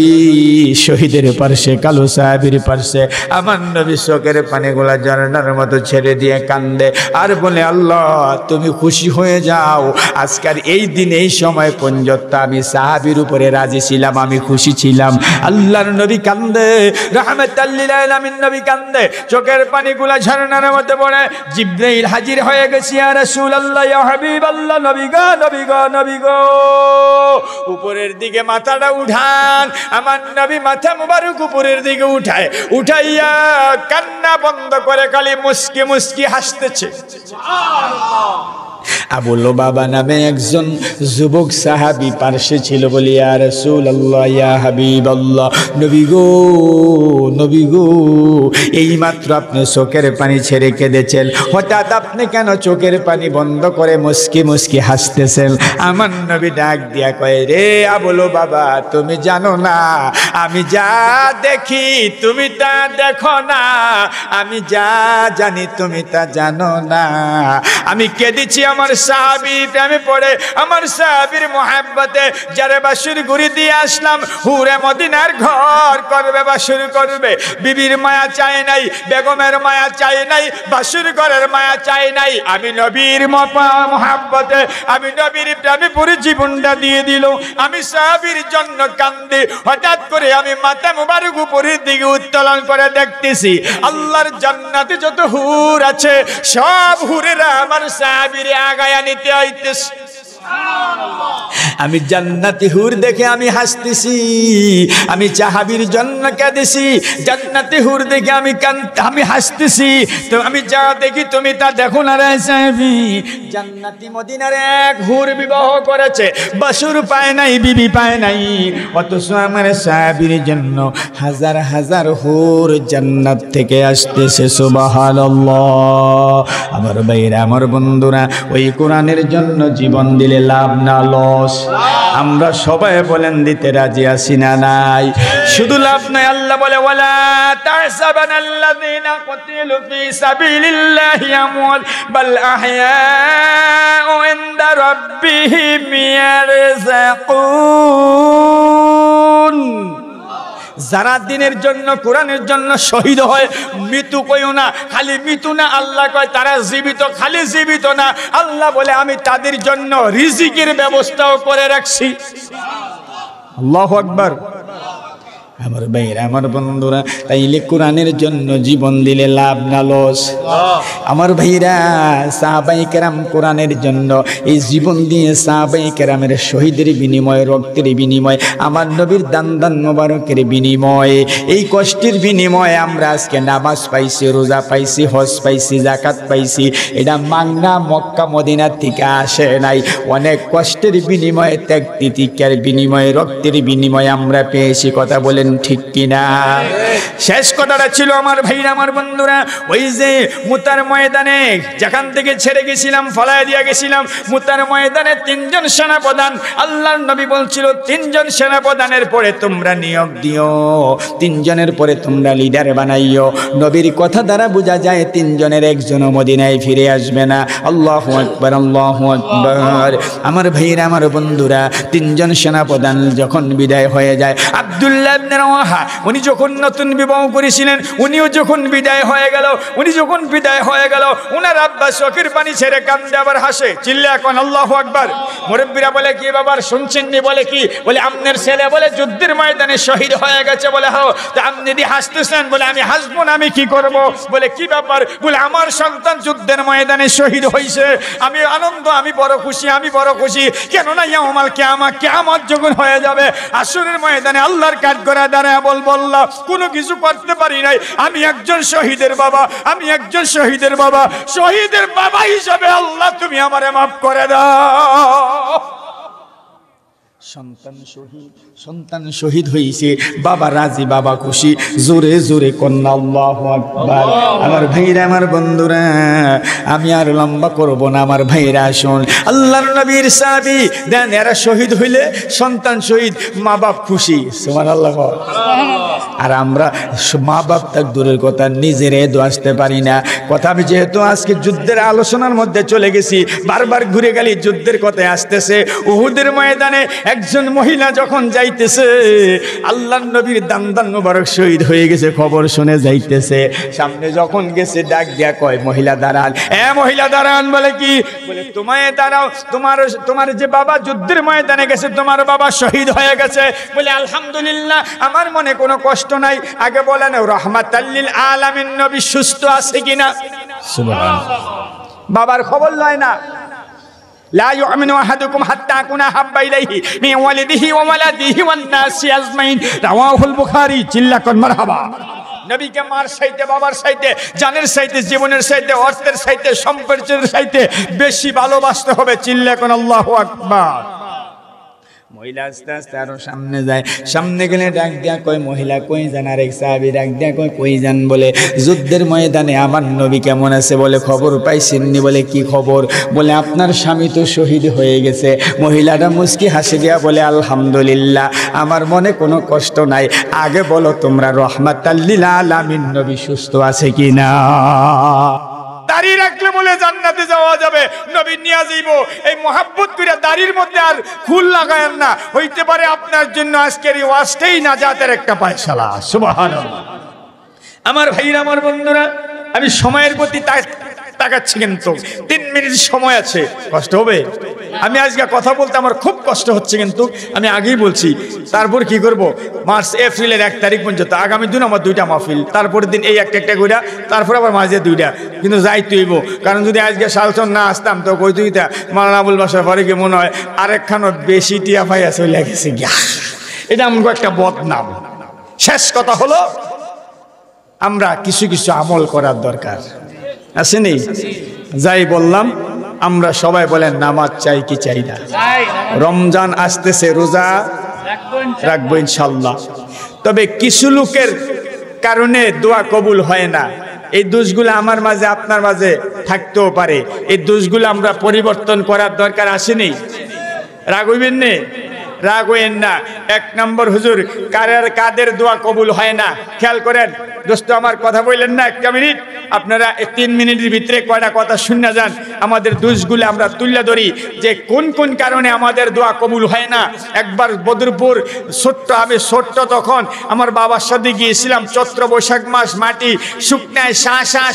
শহীদের পার্শ্বে, কালো সাহাবীর পার্শ্বে। আমার নবী চোখের পানিগুলা ঝর্ণার মতো ছেড়ে দিয়ে কান্দে আর বলে, আল্লাহ তুমি খুশি হয়ে যাও, আজকের এই দিন এই সময় পর্যন্ত আমি সাহাবীর উপরে রাজি ছিলাম, আমি খুশি ছিলাম। আল্লাহর নবী কান্দে, রাহমাতাল লিল আলামিন নবী কান্দে, চোখের পানিগুলা ঝর্ণার মতো পড়ে। জিবরাইল হাজির হয়ে গেছে, ইয়া রাসূলুল্লাহ, ইয়া হাবিবাল্লাহ, নবী গো নবী গো নবী গো, উপরের দিকে মাথাটা উঠান। আমার নবী মাথা মুবারক উপরের দিকে উঠায়, উঠাইয়া কান্না বন্ধ করে খালি মুস্কি মুস্কি হাসতেছে। আবু লুবাবা নামে একজন যুবক সাহাবী পার্শ্বে ছিল, বলি ইয়া রাসূলুল্লাহ, ইয়া হাবিবাল্লাহ, নবী গো নবী গো, এইমাত্র আপনি চোখের পানি ছেড়ে কেঁদেছেন, হঠাৎ আপনি কেন চোখের পানি বন্ধ করে মুস্কি মুস্কি হাসতেছেন? আমার নবী ডাক দিয়া কয়, রে আবু লুবাবা, তুমি জানো না আমি যা দেখি তুমি তা দেখো না, আমি যা জানি তুমি তা জানো না। আমি কেঁদেছি আমার সাহাবী প্রেমে পড়ে, আমার সাহাবীর মোহাব্বতে, যারে বাসুর ঘুরি দিয়ে আসলাম, হুরে মদিনার ঘর করবে, বাসুর করবে, বিবির মায়া চাই নাই, বেগমের মায়া চাই নাই, বাসুর ঘরের মায়া চাই নাই, আমি নবীর মোহাব্বতে, আমি নবীর প্রেমে পড়ে জীবনটা দিয়ে দিল। আমি সাহাবীর জন্য কান্দি, হঠাৎ করে আমি মাথা মুবারক উপরের দিকে উত্তোলন করে দেখতেছি, আল্লাহর জান্নাতে যত হুর আছে সব হুরেরা আমার সাহাবীর আগায়া নিতে আইতেছে। আমি জান্নাতি হুর দেখে আমি হাসতেছি, আমি সাহাবীর জন্য কাঁদেছি, জান্নাতি হুর দেখে আমি হাসতেছি। তো আমি যা দেখি তুমি তা দেখো না রে সাহাবী, জান্নাতি মদিনার এক হুর বিবাহ করেছে, বাসুর পায় নাই, বিবি পায় নাই, অথচ আমার সাহাবীর জন্য হাজার হাজার হুর জান্নাত থেকে আসতেছে। সুবহানাল্লাহ। আমার ভাইরা, আমার বন্ধুরা, ওই কোরআনের জন্য জীবন দিলে লাভ না লস? আমরা সবাই বলেন দিতে রাজি আছি না নাই? শুধু লাভ নাই, আল্লাহ বলে, ওয়ালা তাহসাবানাল্লাযীনা কুতিলু ফী সাবিলিল্লাহি আমওয়াত বাল আহইয়াউ ইনদা রাব্বিহিম ইয়ারযাকুন। যারা দিনের জন্য, কোরআনের জন্য শহীদ হয়, মৃত্যু কইও না, খালি মৃত্যু না, আল্লাহ কয় তারা জীবিত, খালি জীবিত না, আল্লাহ বলে আমি তাদের জন্য রিজিকের ব্যবস্থাও করে রাখছি। আল্লাহু আকবার। আমার ভাইরা, আমার বন্ধুরা, তাইলে কোরআনের জন্য জীবন দিলে লাভ না লস? আমার ভাইরা, সাহাবায়ে কেরাম কোরআনের জন্য এই জীবন দিয়ে, সাহাবায়ে কেরামের শহীদের বিনিময়ে, রক্তের বিনিময়ে, আমার নবীর দান দান মোবারকের বিনিময়ে, এই কষ্টের বিনিময়ে আমরা আজকে নামাজ পাইছি, রোজা পাইছি, হজ পাইছি, যাকাত পাইছি। এটা মাগনা মক্কা মদিনা থেকে আসে নাই, অনেক কষ্টের বিনিময়ে, ত্যাগ তিতিক্ষার বিনিময়ে, রক্তের বিনিময়ে আমরা পেয়েছি। কথা বলেন বলেন ঠিক কিনা? শেষ কথাটা ছিল আমার ভাইরা আমার বন্ধুরা, ওই যে মুতার ময়দানে যেখান থেকে ছেড়ে গেছিলাম, ফলায় দিয়ে গেছিলাম, মুতার ময়দানে 3 জন সেনাপ্রধান, আল্লাহর নবী বলছিল 3 জন সেনাপ্রধানের পরে তোমরা নিয়োগ দিও, 3 জনের পরে তোমরা লিডার বানাইও। নবীর কথা দ্বারা বোঝা যায় 3 জনের একজনও মদিনায় ফিরে আসবে না। আল্লাহু আকবার, আল্লাহু আকবার। আমার ভাইরা আমার বন্ধুরা, 3 জন সেনাপ্রধান যখন বিদায় হয়ে যায়, আব্দুল্লাহ ইবনে রাওয়াহা উনি যখন নতুন বিবাহ করেছিলেন, উনিও যখন বিদায় হয়ে গেল, উনার আব্বা চোখের পানি ছেড়ে কান্দে আবার হাসে। চিল্লা এখন আল্লাহু আকবার। মুরব্বিরা বলে কি বাবার শুনছেননি? বলে কি? বলে আপনার ছেলে বলে যুদ্ধের ময়দানে শহীদ হয়ে গেছে। বলে হ্যাঁ। তা আপনি যদি হাসতেছেন? বলে আমি হাসবো না, আমি কি করব? বলে কি ব্যাপার? বলে আমার সন্তান যুদ্ধের ময়দানে শহীদ হয়েছে, আমি আনন্দ, আমি বড় খুশি। কেননা ইয়াউমাল কিয়ামত যখন হয়ে যাবে, আসরের ময়দানে আল্লাহর কাঠগড়ায় দাঁড়ায় বলবো আল্লাহ কোনো কিছু করতে পারি নাই, আমি একজন শহীদের বাবা, শহীদের বাবা হিসাবে আল্লাহ তুমি আমারে মাফ করে দাও। সন্তান শহীদ হয়েছে, বাবা রাজি, বাবা খুশি, জোরে জোরে কন্যা আল্লাহু আকবার। আমার ভাইরা আমার বন্ধুরা, আমি আর লম্বা করব না। আমার ভাইরা শুন, আল্লাহর নবীর সাহাবী দেন, এরা শহীদ হইলে সন্তান শহীদ, মা বাপ খুশি, সুবহানাল্লাহ। আর আমরা মা বাপ তাক দূরের কথা, নিজেরে দোয়াতে পারি না। কথা আমি যেহেতু আজকে যুদ্ধের আলোচনার মধ্যে চলে গেছি, বারবার ঘুরে গেলি যুদ্ধের কথায় আসতেছে। উহুদের ময়দানে একজন মহিলা যখন যাইতেছে, আল্লাহর নবীর দান মুবারক শহীদ হয়ে গেছে, খবর শুনে যাইতেছে। সামনে যখন গেছে ডাক দিয়া কয়, মহিলা দাঁড়ান। মহিলা দাঁড়ান। বলে কি? বলে তোমায় দাঁড়াও, তোমার যে বাবা যুদ্ধের ময়দানে গেছে, তোমার বাবা শহীদ হয়ে গেছে। বলে আলহামদুলিল্লাহ, আমার মনে কোনো কষ্ট নাই। আগে বলেন রাহমাতাল লিল আলামিন নবী সুস্থ আছে কিনা? সুবহানাল্লাহ। বাবার খবর লয় না। লা ইউমিনু আহাদুকুম হাত্তা আকুনা হাব্বা ইলাইহি মিন ওয়ালিদিহি ওয়া ওয়ালাদিহি ওয়ান নাসি আজমাইন, রাওয়াহুল বুখারী। চিল্লা কর মারহাবা। নবীকে মার চাইতে, বাবার চাইতে, জানের চাইতে, জীবনের চাইতে, অর্থের চাইতে, সম্পর্কের চাইতে বেশি ভালোবাসতে হবে। চিল্লা কর আল্লাহু আকবার। মহিলা আস্তে আস্তে আরো সামনে যায়। সামনে গেলে ডাক দিয়া কয়, মহিলা কই যান? আরেক সাহাবী ডাক দিয়া কয়, কই যান? বলে যুদ্ধের ময়দানে আমার নবী কেমন আছে? বলে খবর পাইছেননি? বলে কি খবর? বলে আপনার স্বামী তো শহীদ হয়ে গেছে। মহিলাটা মুচকি হাসি দিয়া বলে আলহামদুলিল্লাহ, আমার মনে কোনো কষ্ট নাই। আগে বলো তোমরা রাহমাতাল লিল আলামিন নবী সুস্থ আছে কিনা? দাড়ি রাখলে বলে জান্নাতে যাওয়া যাবে, নবী নিয়ে যাইব। এই মোহাব্বত করে দাড়ির মধ্যে আর ফুল লাগায়েন না। হইতে পারে আপনার জন্য আজকের এই ওয়াজটাই নাজাতের একটা পায়সালা। সুবহানাল্লাহ। আমার ভাইরা আমার বন্ধুরা, আমি সময়ের প্রতি তাকাচ্ছি, কিন্তু 3 মিনিট সময় আছে। কষ্ট হবে? আমি আজকে কথা বলতে আমার খুব কষ্ট হচ্ছে, কিন্তু আমি আগেই বলছি। তারপর কি করব? মার্চ এপ্রিলের 1 তারিখ পর্যন্ত আগামী দিন আমার 2টা মাহফিল, তারপরের দিন এই একটা কইরা, তারপর আবার মাঝে 2টা, কিন্তু যাই তুইব। কারণ যদি আজকে সালচন না আসতাম তো কই তুইটা মাওলানা আবুল বাশার পরে কি মনে হয় আরেকখানো বেশি টিয়া পাইয়া চলে গেছে গিয়া। এটা আমাকে একটা বদনাম। শেষ কথা হলো, আমরা কিছু আমল করার দরকার আছে নি? যাই বললাম, আমরা সবাই বলেন নামাজ চাই কি চাই না? রমজান আসতেছে, রোজা রাখবো ইনশাল্লাহ। তবে কিছু লোকের কারণে দোয়া কবুল হয় না। এই দোষগুলো আমার মাঝে, আপনার মাঝে থাকতেও পারে। এই দোষগুলো আমরা পরিবর্তন করার দরকার আসেনি। রাগ হইবেন না, রাগ হইবেন না। 1 নম্বর, হুজুর কাদের দোয়া কবুল হয় না? খেয়াল করেন দোস্ত, আমার কথা বললেন না 1 মিনিট, আপনারা 3 মিনিটের ভিতরে কয়টা কথা শুনে যান। আমাদের দোষগুলো আমরা তুলে ধরি যে কোন কোন কারণে আমাদের দোয়া কবুল হয় না। একবার বদরপুর, আমি ছোট্ট তখন আমার বাবার সাথে গিয়েছিলাম। চৈত্র বৈশাখ মাস, মাটি শুকনায়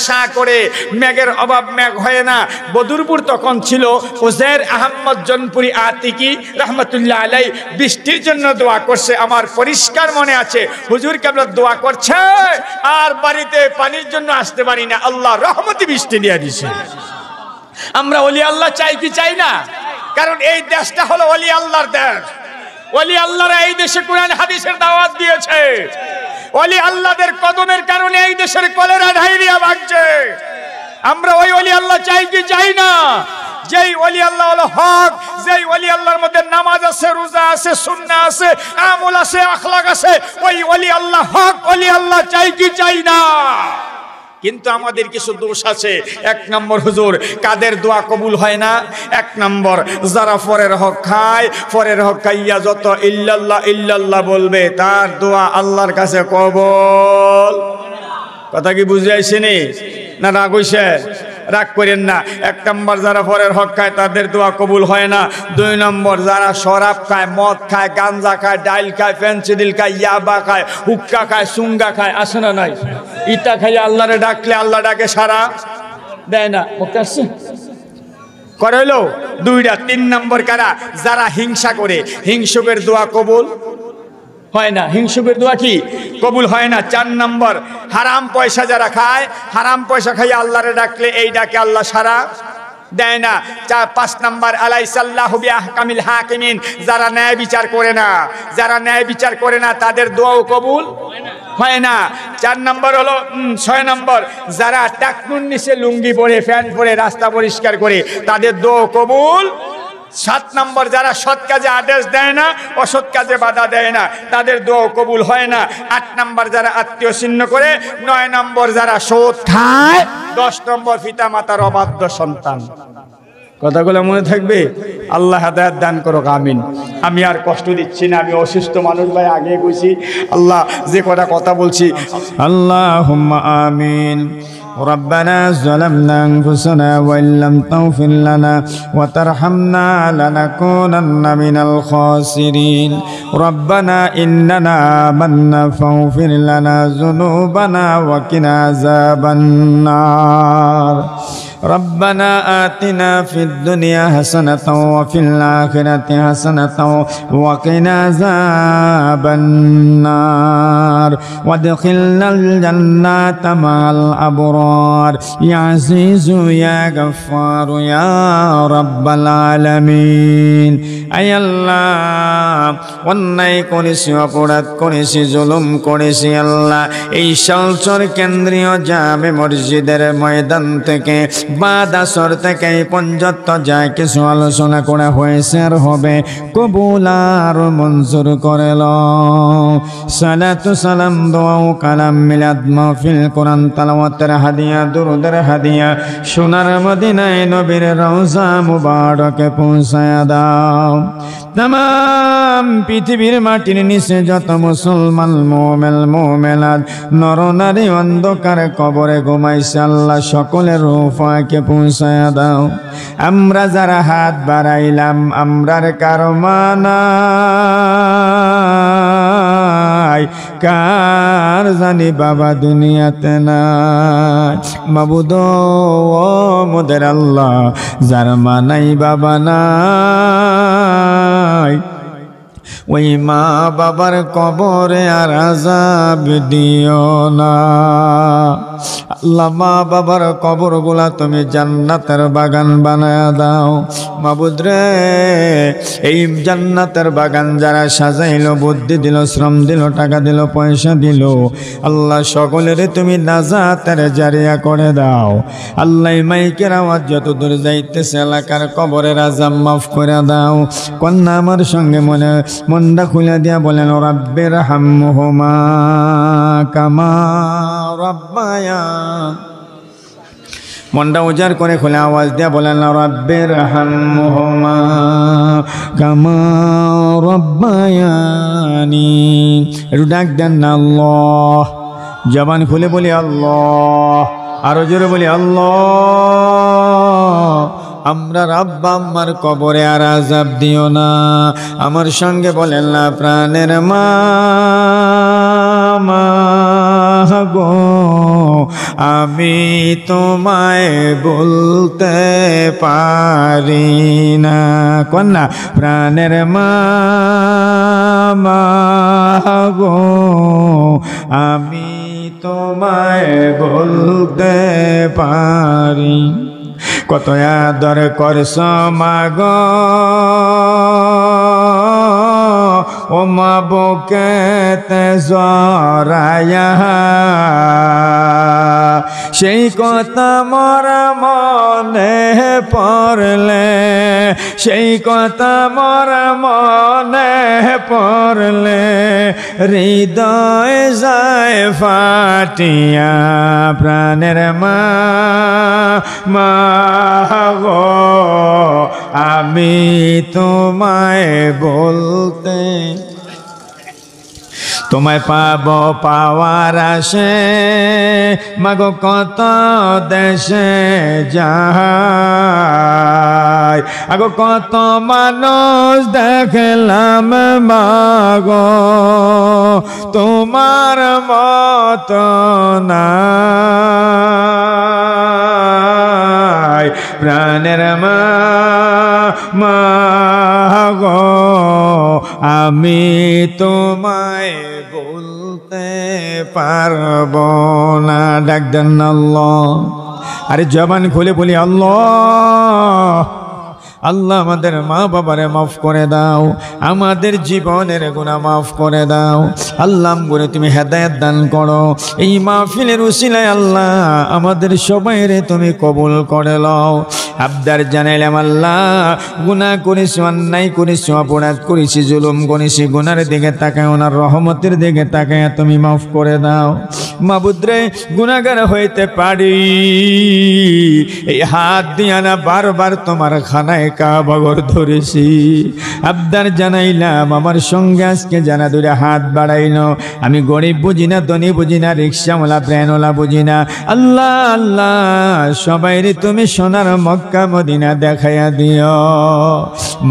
শাঁ করে, মেঘের অভাব, মেঘ হয় না। বদরপুর তখন ছিল উজাইর আহমদ জনপুরি আতিকি রহমতুল্লাহ আলাই, বৃষ্টির জন্য দোয়া করছে। আমার পরিষ্কার মনে আছে, হুজুর কেবল দোয়া করছে আর বাড়িতে পানির জন্য আসতে পারি না, আল্লাহ রহমতি বৃষ্টি দিয়ে দিছে। আমরা ওলি আল্লাহ চাই কি চাই না? কারণ এই দেশটা হলো ওলি আল্লাহর দেশ। ওলি আল্লাহরা এই দেশে কোরআন হাদিসের দাওয়াত দিয়েছে। ওলি আল্লাহদের কদমের কারণে এই দেশের কলেরা ডায়রিয়া ভাগছে। আমরা ওই ওলি আল্লাহ চাই কি চাই না? যেই ওলি আল্লাহ হলো হক, যেই ওলি আল্লাহর মধ্যে নামাজ আছে, রোজা আছে, সুন্নাহ আছে, আমল আছে, আখলাক আছে, ওই ওলি আল্লাহ হক ওলি আল্লাহ। চাই কি চাই না? কিন্তু আমাদের কিছু দোষ আছে। এক নম্বর, হুজুর কাদের দোয়া কবুল হয় না? এক নম্বর, যারা পরের হক খায়, পরের হক খাইয়া যত ইল্লাল্লাহ ইল্লাল্লাহ বলবে, তার দোয়া আল্লাহর কাছে কবুল। কথা কি বুঝে আইছেনি না রাগ হইছে? রাগ করেন না। এক নম্বর, যারা পরের হক খায় তাদের দোয়া কবুল হয় না। দুই নম্বর, যারা শরাব খায়, মদ খায়, গাঞ্জা খায়, ডাইল খায়, ফেন্সিডিল খায়, ইয়াবা খায়, হুক্কা খায়, সুঙ্গা খায়, আসে না নাই? ইটা খাইয়ে আল্লাহরে ডাকলে আল্লাহ ডাকে সারা দেয় না। করে হইলো দুইটা। তিন নম্বর কারা? যারা হিংসা করে, হিংসুকের দোয়া কবুল হয় না। হিংসুকের দোয়া কি কবুল হয় না। চার নম্বর, হারাম পয়সা যারা খায়, হারাম পয়সা খাইয়ে আল্লাহরে ডাকলে এই ডাকে আল্লাহ সারা দেয় না। পাঁচ নম্বর, আলাইসাল্লাহু বিআহকামিল হাকিমিন, যারা ন্যায় বিচার করে না, যারা ন্যায় বিচার করে না তাদের দোয়াও কবুল হয় না। চার নম্বর হলো, 6 নম্বর, যারা টাকনুর নিচে লুঙ্গি পরে, ফ্যান পরে রাস্তা পরিষ্কার করে, তাদের দোয়া কবুল। 7 নম্বর, যারা সৎ কাজে আদেশ দেয় না, অসৎ কাজে বাধা দেয় না, তাদের দোয়া কবুল হয় না। 8 নম্বর, যারা আত্মীয় ছিন্ন করে। 9 নম্বর, যারা সুদ খায়। 10 নম্বর, পিতা মাতার অবাধ্য সন্তান। কথাগুলো মনে থাকবে। আল্লাহ হেদায়েত দান করুক, আমিন। আমি আর কষ্ট দিচ্ছি না, আমি অসুস্থ মানুষ ভাই, আগে কইছি। আল্লাহ যে কটা কথা বলছি, আল্লাহুম্মা আমিন। ربنا ظلمنا أنفسنا وإن لم تغفر لنا وترحمنا لنكونن من الخاسرين ربنا إننا آمنا فاغفر لنا ذنوبنا وقنا عذاب النار ربنا آتنا في الدنيا حسنة وفي الآخرة حسنة وقنا عذاب النار وادخلنا الجنة مع الأبرار يا عزيز يا غفار يا رب العالمين أي الله অন্যায় করেছি, অপরাধ করেছি, জুলুম করেছি আল্লাহ। এই শিলচর কেন্দ্রীয় জামে মসজিদের ময়দান থেকে বাদ আসর থেকে এই পর্যন্ত যা কিছু আলোচনা করা হয়েছে আর হবে, কবুল আর মঞ্জুর করে লও। সালাতু সালাম, দোয়া ও কালাম, মিলাদ মাহফিল, কোরআন তেলাওয়াতের হাদিয়া, দুরুদের হাদিয়া সোনার মদিনায় নবীর রওজা মুবারকে পৌঁছায়া দাও। তামাম পৃথিবীর মাটির নিচে যত মুসলমান মোমেল মোমেলাত নর নারী অন্ধকার কবরে ঘুমাইছে আল্লাহ, সকলের রূহাকে পৌঁছায়া দাও। আমরা যারা হাত বাড়াইলাম, আমরার কারো মানাই, কার জানি বাবা দুনিয়াতে নাই। মাবুদ ও মোদের আল্লাহ, যার মানাই বাবা নাই, ওই মা বাবার কবরে আর আযাব দিও না আল্লাহ। মা বাবার কবর গুলা তুমি জান্নাতের বাগান বানায়া দাও মাবুদ রে। এই জান্নাতের বাগান যারা সাজাইলো, বুদ্ধি দিল, শ্রম দিল, টাকা দিল, পয়সা দিল আল্লাহ, সকলের তুমি নাজাতের জারিয়া করে দাও আল্লাহ। মাইকের আওয়াজ যত দূর যাইতেছে এলাকার কবরের আযাব মাফ করে দাও। কন্যা আমার সঙ্গে মনটা খুলে দিয়া বলেন, রাব্বির হামহুমা কামা রাব্বায়ান। মনটা উজাড় করে খুলে আওয়াজ দিয়া বলেন, রাব্বির হামহুমা কামা রাব্বায়ানি। একটু ডাক দেন না আল্লাহ, জবান খুলে বলি আল্লাহ, আরো জোরে বলি আল্লাহ। আমরা আব্বা আম্মার কবরে আর আযাব দিও না। আমার সঙ্গে বলেন না, প্রাণের মা গো, আমি তোমায় বলতে পারি না। কন্যা, প্রাণের মা গো, আমি তোমায় বলতে পারি। কত আদর করছ মাগো, ও মা বুকেতে জড়ায়া, সেই কথা মোর মনে পড়লে, সেই কথা মোর মনে পড়লে হৃদয় যায় ফাটিয়া প্রাণের মা মা গো আমি তোমায় বলতে তোমায় পাব পাওয়ার আসে মাগো কত দেশে যায় আগো কত মানুষ দেখলাম মাগো তোমার মত না প্রাণের মা মা গো আমি তোমায় বলতে পারবো না। ডাক দেন আল্লাহ, আরে জবান খুলে বলি আল্লাহ। আল্লাহ আমাদের মা বাবারে মাফ করে দাও, আমাদের জীবনের গুনাহ মাফ করে দাও। আল্লাহ করে তুমি হেদায়েত দান করো। এই মাহফিলের উসিলায় আল্লাহ আমাদের সবাইরে তুমি কবুল করে লও। আবদার জানাইলাম আল্লাহ গুনাহ করেছি, অন্যায় করেছি, অপরাধ করেছি, জুলুম করেছি, গুনার দিকে তাকায় ওনার রহমতের দিকে তাকায় তুমি মাফ করে দাও। মাবুদরে গুনাহগার হইতে পারি, এই হাত দিয়া না বারবার তোমার খানায় কাবাগর ধরেছি। আবদার জানাইলাম আমার সঙ্গে আজকে জানা দূরে হাত বাড়াইলো। আমি গরিব বুঝি না, ধনী বুঝি না, রিক্সাওয়ালা প্রাণওয়ালা বুঝি না। আল্লাহ আল্লাহ সবাইরে তুমি সোনার মক্কা মদিনা দেখাইয়া দিও।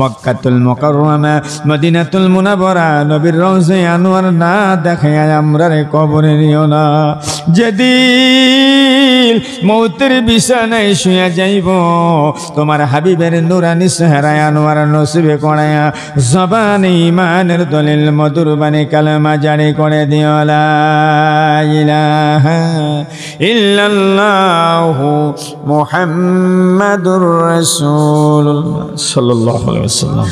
মক্কাতুল মুকাররমা মদিনাতুল মুনাওয়ারা নবীর রওজা আনোয়ার না দেখাইয়া আমরা রে কবরে নিও না। যেদিন মৌতের বিছানায় শুয়ে যাইব তোমার হাবিবের নুরানি চেহারায় আনোয়ার নসিবে করায়া জবানে ঈমানের দলিল মধুর বাণী কালেমা জারি করে দিও। লা ইলাহা ইল্লাল্লাহু মুহাম্মাদুর রাসূলুল্লাহ সাল্লাল্লাহু আলাইহি ওয়াসাল্লাম।